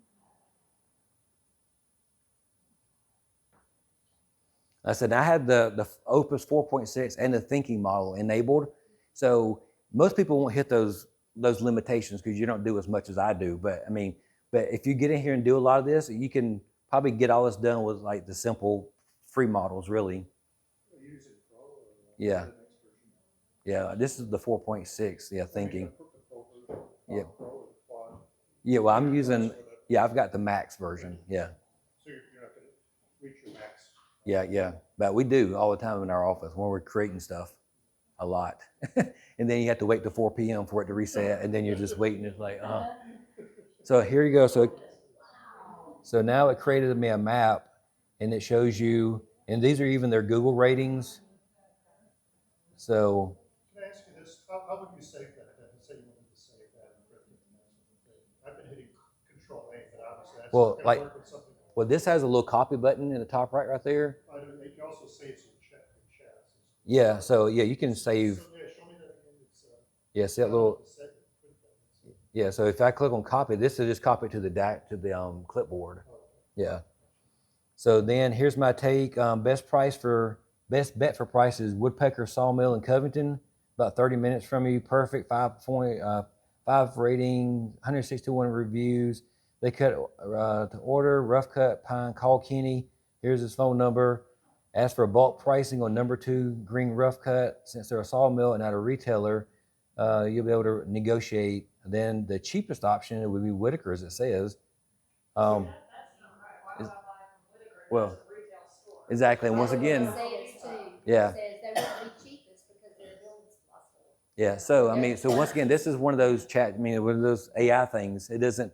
I said I had the Opus 4.6 and the thinking model enabled. So most people won't hit those limitations because you don't do as much as I do. But I mean, if you get in here and do a lot of this, you can probably get all this done with like the simple free models, really. Using Pro or Yeah. the next version? Yeah, this is the 4.6. Yeah, thinking. I put the Pro version, Yeah. Pro or the Quad. Yeah, well, I'm using. Yeah, I've got the Max version. Yeah. So you're not going to reach your max. Yeah. But we do all the time in our office when we're creating stuff, a lot. And then you have to wait till 4 p.m. for it to reset, and then you're just waiting. It's like, So here you go. So now it created me a map, and it shows you, and these are even their Google ratings. So. Can I ask you this? How would you save that? Say you wanted to save that and print it and that sort of thing. I've been hitting Control A, but obviously that's Well, going to work with something else. Well, this has a little copy button in the top right there. It also saves in chats. Yeah, so yeah, you can save. So, yeah, show me that again. It's, Yeah, see that little. Yeah, so if I click on copy, this will just copy it to the clipboard. Yeah. So then here's my take. Best bet for price is Woodpecker Sawmill in Covington, about 30 minutes from you. Perfect, 5.5 rating, 161 reviews. They cut to order, rough cut pine. Call Kenny. Here's his phone number. Ask for bulk pricing on number 2 green rough cut. Since they're a sawmill and not a retailer, you'll be able to negotiate. And then the cheapest option would be Whitaker, as it says. That's not right. Why would I buy from Whitaker? Well, It's a retail store. exactly. And once again, It says too. Yeah. It says they won't be cheapest because they're a building supply store. yeah. So I mean, so once again, this is one of those one of those AI things. It doesn't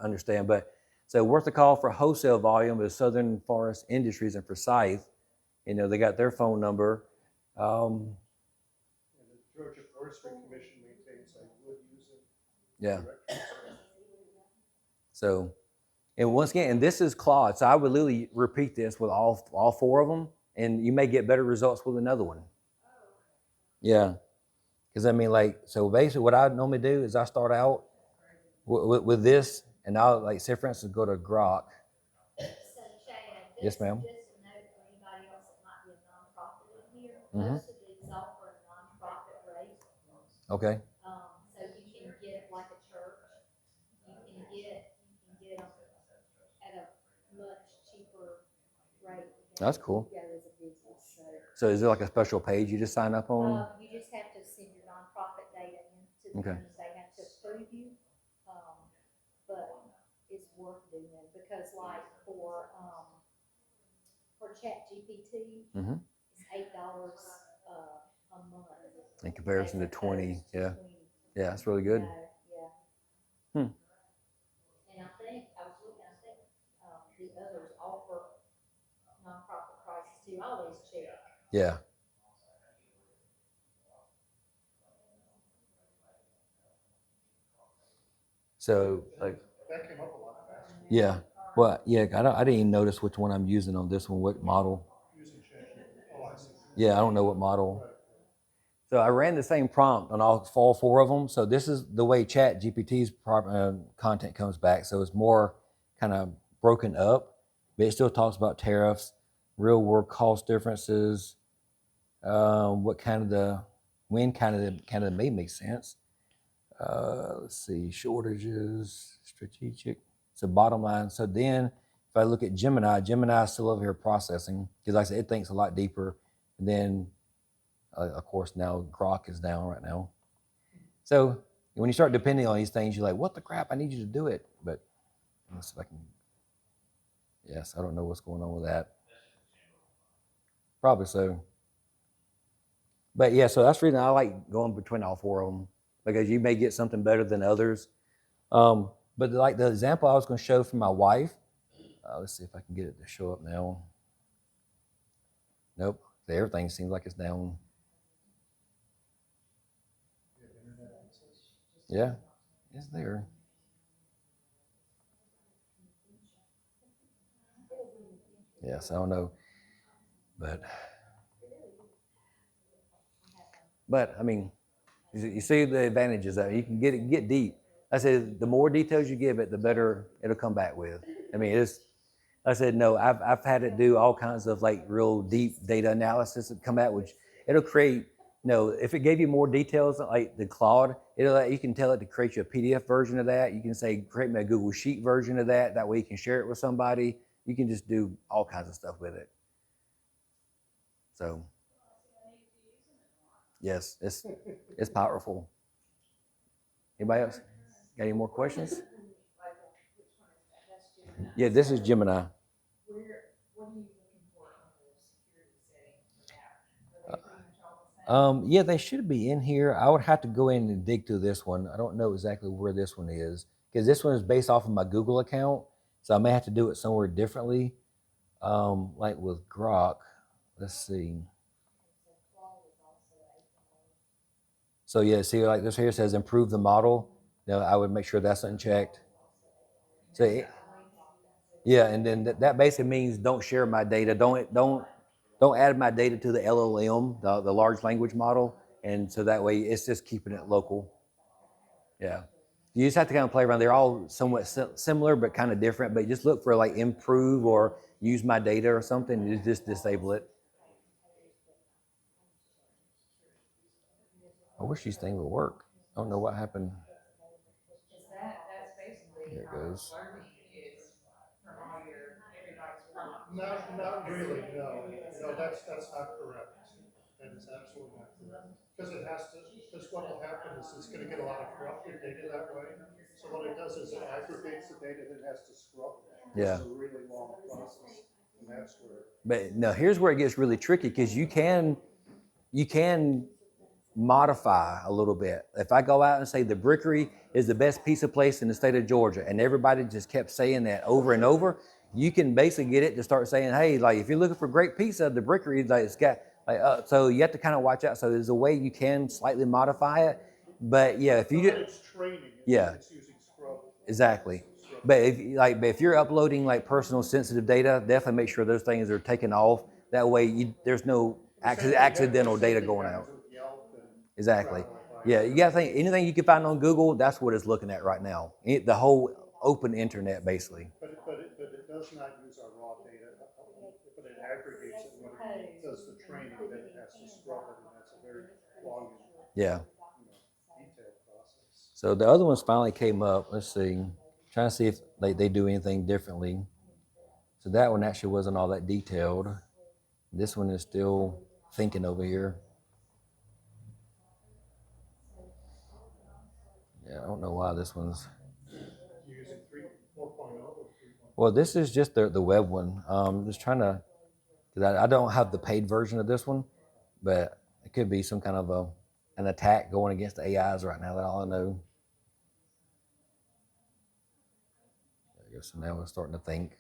understand, but so worth a call for wholesale volume is Southern Forest Industries and Forsyth. They got their phone number. And the Georgia Forestry Commission maintains a wood using Yeah. directory. So, and once again, and this is Claude. So I would literally repeat this with all 4 of them, and you may get better results with another one. Yeah. Because I mean, so basically what I normally do is I start out with this, and I'll say, for instance, go to Grok. So Chad, Yes, ma'am. Just a note for anybody else that might be a nonprofit in here. Mhm. Most of these offer a nonprofit rate. Okay. So you can get it like a church. You can get them at a much cheaper rate. than That's cool. you go as a business. So is there like a special page you just sign up on? You just have to send your nonprofit data in to Okay. them. They have to approve you. But it's worth doing because like for ChatGPT, Mhm. it's $8 a month. In comparison to 20, yeah. 20. Yeah, that's really good. Yeah. Hmm. And I think the others offer nonprofit prices too. I always check. Yeah. So That came up a lot faster. yeah. Well, yeah, I didn't even notice which one I'm using on this one, what model. Using ChatGPT. Oh, I see. Yeah, I don't know what model. So I ran the same prompt on all 4 of them. So this is the way Chat GPT's content comes back. So it's more kind of broken up, but it still talks about tariffs, real world cost differences, when Canada may make sense. Let's see, shortages, strategic. So bottom line. So then if I look at Gemini is still over here processing because like I said, it thinks a lot deeper. And then of course now Grok is down right now. So when you start depending on these things, you're like, what the crap? I need you to do it. But let's see if I can. Yes, I don't know what's going on with that. Probably so. But yeah, so that's the reason I like going between all 4 of them because you may get something better than others. But like the example I was going to show from my wife, let's see if I can get it to show up now. Nope, everything seems like it's down. Yeah, it's there. Yes, I don't know, but I mean, you see the advantages of it. You can get deep. I said the more details you give it, the better it'll come back with. I mean, I said no. I've had it do all kinds of like real deep data analysis and come out, which it'll create. If it gave you more details like the Claude, you can tell it to create you a PDF version of that. You can say create me a Google Sheet version of that. That way you can share it with somebody. You can just do all kinds of stuff with it. So. Yes, it's powerful. Anybody else got any more questions? Yeah, this is Gemini. What are you looking for on the security settings for that? Are they pretty much all the same? Yeah, they should be in here. I would have to go in and dig through this one. I don't know exactly where this one is because this one is based off of my Google account, so I may have to do it somewhere differently. Like with Grok, let's see. So yeah, see, like this here says improve the model. I would make sure that's unchecked. So yeah, and then that basically means don't share my data. Don't add my data to the LLM, the large language model, and so that way it's just keeping it local. Yeah, you just have to kind of play around. They're all somewhat similar, but kind of different. But just look for like improve or use my data or something. You just disable it. I wish these things would work. I don't know what happened. That's basically There it how goes. learning is from all everybody's prompts. Not really, no. No, that's not correct. That is absolutely not correct. Because what will happen is it's gonna get a lot of corrupted data that way. So what it does is it aggregates the data that has to scrub. Yeah. It's a really long process, and that's where. But no, here's where it gets really tricky because you can modify a little bit. If I go out and say the Brickery is the best pizza place in the state of Georgia, and everybody just kept saying that over and over, you can basically get it to start saying, hey, like if you're looking for great pizza, the Brickery, like it's got like so you have to kind of watch out. So there's a way you can slightly modify it, but yeah, if you It's training. Yeah. It's using scrub. Exactly. But if you're uploading like personal sensitive data, definitely make sure those things are taken off. That way there's no accidental data going out. Exactly. Yeah, you gotta think anything you can find on Google, that's what it's looking at right now. The whole open internet, basically. But it does not use our raw data, but it aggregates it when it does the training, then it has to scrub it, and that's a very long, Yeah. detailed process. So the other ones finally came up. Let's see. Trying to see if they do anything differently. So that one actually wasn't all that detailed. This one is still thinking over here. Yeah, I don't know why this one's. You're using 4.0 or 3.0? Well, this is just the web one. Just trying to, because I don't have the paid version of this one, but it could be some kind of an attack going against the AIs right now. That's all I know. I guess now we're starting to think.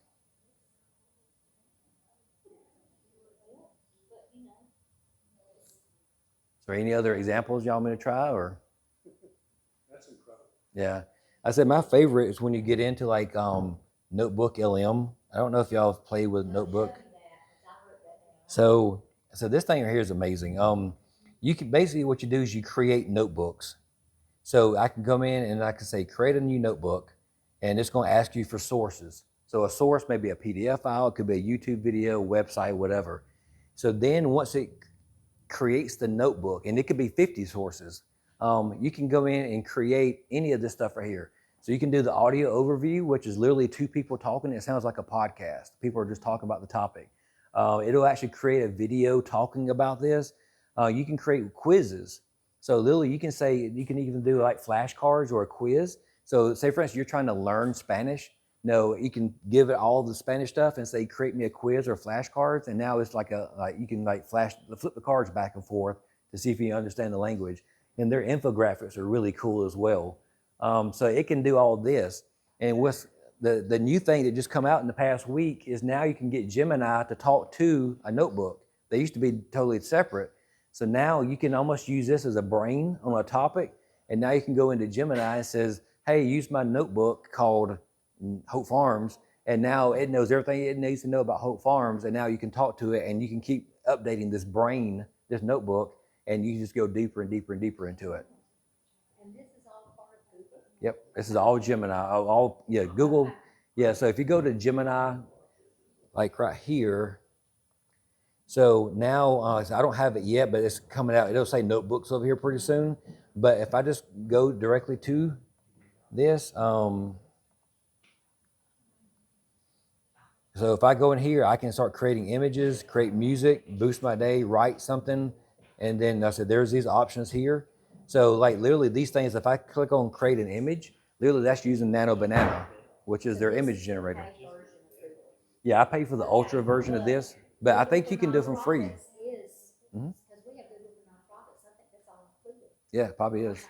Is there any other examples y'all want me to try or? That's incredible. Yeah, I said my favorite is when you get into like Notebook LM. I don't know if y'all have played with Notebook. So this thing right here is amazing. you can basically what you do is you create notebooks. So I can come in and I can say create a new notebook, and it's going to ask you for sources. So a source may be a PDF file, it could be a YouTube video, website, whatever. So then once it creates the notebook, and it could be 50 sources, you can go in and create any of this stuff right here. So you can do the audio overview, which is literally two people talking. It sounds like a podcast. People are just talking about the topic. It'll actually create a video talking about this. You can create quizzes. So literally you can say, you can even do like flashcards or a quiz. So say for instance, you're trying to learn Spanish. No, you can give it all the Spanish stuff and say, create me a quiz or flashcards. And now it's like you can like flip the cards back and forth to see if you understand the language. And their infographics are really cool as well. So it can do all this. And what's the new thing that just come out in the past week is now you can get Gemini to talk to a notebook. They used to be totally separate. So now you can almost use this as a brain on a topic. And now you can go into Gemini and says, hey, use my notebook called Hope Farms. And now it knows everything it needs to know about Hope Farms. And now you can talk to it and you can keep updating this brain, this notebook, and you just go deeper and deeper and deeper into it. And this is all part of Google? Yep, this is all Gemini, Google. Yeah, so if you go to Gemini, like right here, so now I don't have it yet, but it's coming out. It'll say notebooks over here pretty soon. But if I just go directly to this, so if I go in here, I can start creating images, create music, boost my day, write something. And then I said, there's these options here. So like literally these things, if I click on create an image, literally that's using Nano Banana, which is their image generator. Yeah, I pay for the ultra version of this, but I think you can do it for free. Because we have Google for nonprofits, I think that's all included. Yeah, it probably is.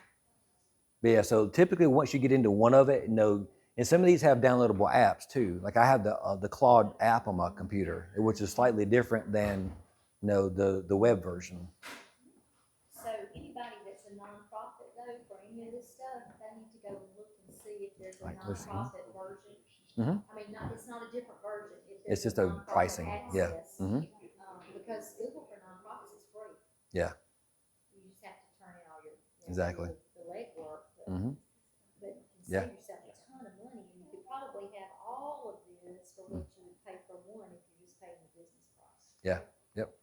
But yeah, so typically once you get into one of it, and some of these have downloadable apps too. Like I have the Claude app on my computer, which is slightly different than the web version. So anybody that's a nonprofit though, for any of this stuff, they need to go and look and see if there's a Right, let's see. nonprofit version. Mhm. I mean, it's not a different version. If It's there's just a nonprofit pricing, yeah. access, Mhm. Because Google for nonprofits is free. Yeah. You just have to turn in all your, Exactly. the legwork, Mhm. but you can Yeah. save yourself a ton of money, and you could probably have all of this for what you would pay for one if you're just paying the business price. Yeah. Yep.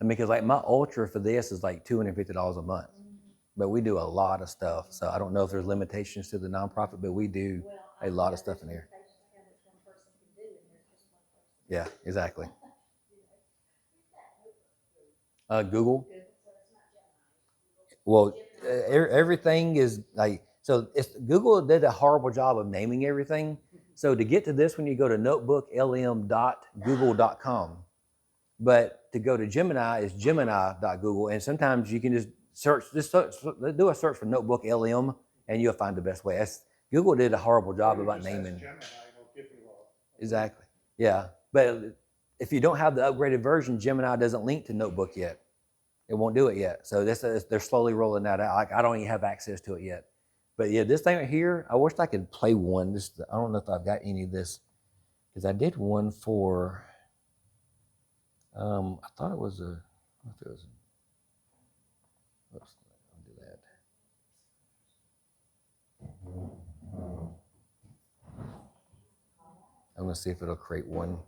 And because like my ultra for this is like $250 a month, but we do a lot of stuff. So I don't know if there's limitations to the nonprofit, but we do Well, a lot of stuff in here. there's limitations to how much one person can do, and there's just one person. Yeah, exactly. So Google. it's not Gemini. Well, everything is like, so Google did a horrible job of naming everything. So to get to this one, you go to notebooklm.google.com. But to go to Gemini is gemini.google. And sometimes you can just do a search for Notebook LM and you'll find the best way. Google did a horrible job Or you about just ask naming. Gemini, it'll give you a. Exactly. Yeah. But if you don't have the upgraded version, Gemini doesn't link to Notebook yet. It won't do it yet. So they're slowly rolling that out. Like I don't even have access to it yet. But yeah, this thing right here, I wish I could play one. I don't know if I've got any of this because I did one for. I thought it was a. I don't know if it was. Oops, I'll do that. I'm gonna see if it'll create one.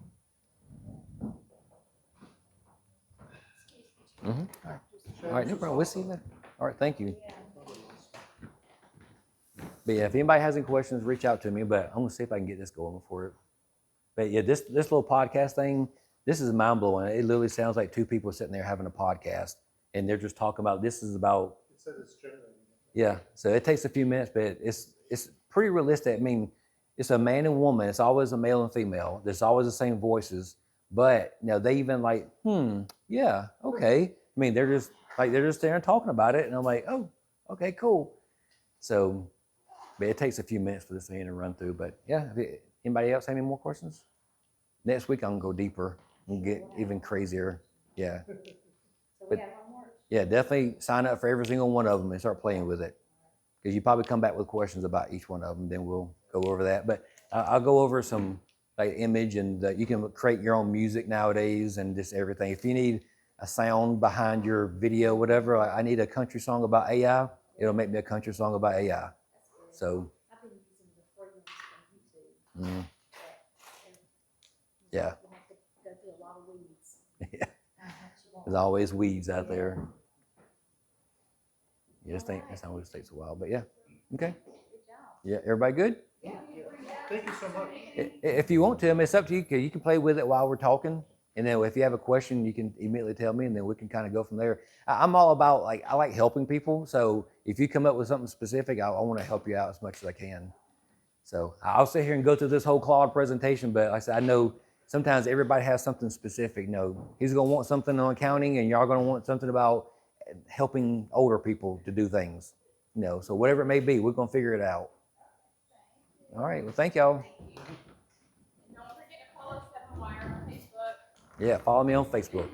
Mm-hmm. All right, no problem. We'll see you later. All right, thank you. But yeah, if anybody has any questions, reach out to me. But I'm gonna see if I can get this going before it. But yeah, this little podcast thing, this is mind blowing. It literally sounds like two people sitting there having a podcast, and they're just talking about. This is about. It said it's generating. Yeah, so it takes a few minutes, but it's pretty realistic. I mean, it's a man and woman. It's always a male and female. There's always the same voices, but they even like, yeah, okay. I mean, they're just there and talking about it, and I'm like, oh, okay, cool. So, but it takes a few minutes for this thing to run through. But yeah, anybody else have any more questions? Next week I'm gonna go deeper and get even crazier. Yeah. So But- we have homework? Yeah, definitely sign up for every single one of them and start playing with it. Because you probably come back with questions about each one of them, then we'll go over that. But I'll go over some like image and you can create your own music nowadays and just everything. If you need a sound behind your video, whatever. Like, I need a country song about AI. It'll make me a country song about AI. That's good. So, I've been using the free ones from YouTube. mm, But, yeah, you have to go through a lot of weeds. yeah. What you want. There's always weeds out there. You just think this always takes a while, but yeah. Okay. Good job. Yeah, everybody good? Thank you so much. If you want to, I mean, it's up to you. You can play with it while we're talking. And then if you have a question, you can immediately tell me and then we can kind of go from there. I'm all about, like, I like helping people. So if you come up with something specific, I want to help you out as much as I can. So I'll sit here and go through this whole Claude presentation, but like I said, I know sometimes everybody has something specific. He's going to want something on accounting and y'all going to want something about helping older people to do things. So whatever it may be, we're going to figure it out. All right. Well, thank y'all. And don't forget to follow 7 Wire on Facebook. Yeah, follow me on Facebook.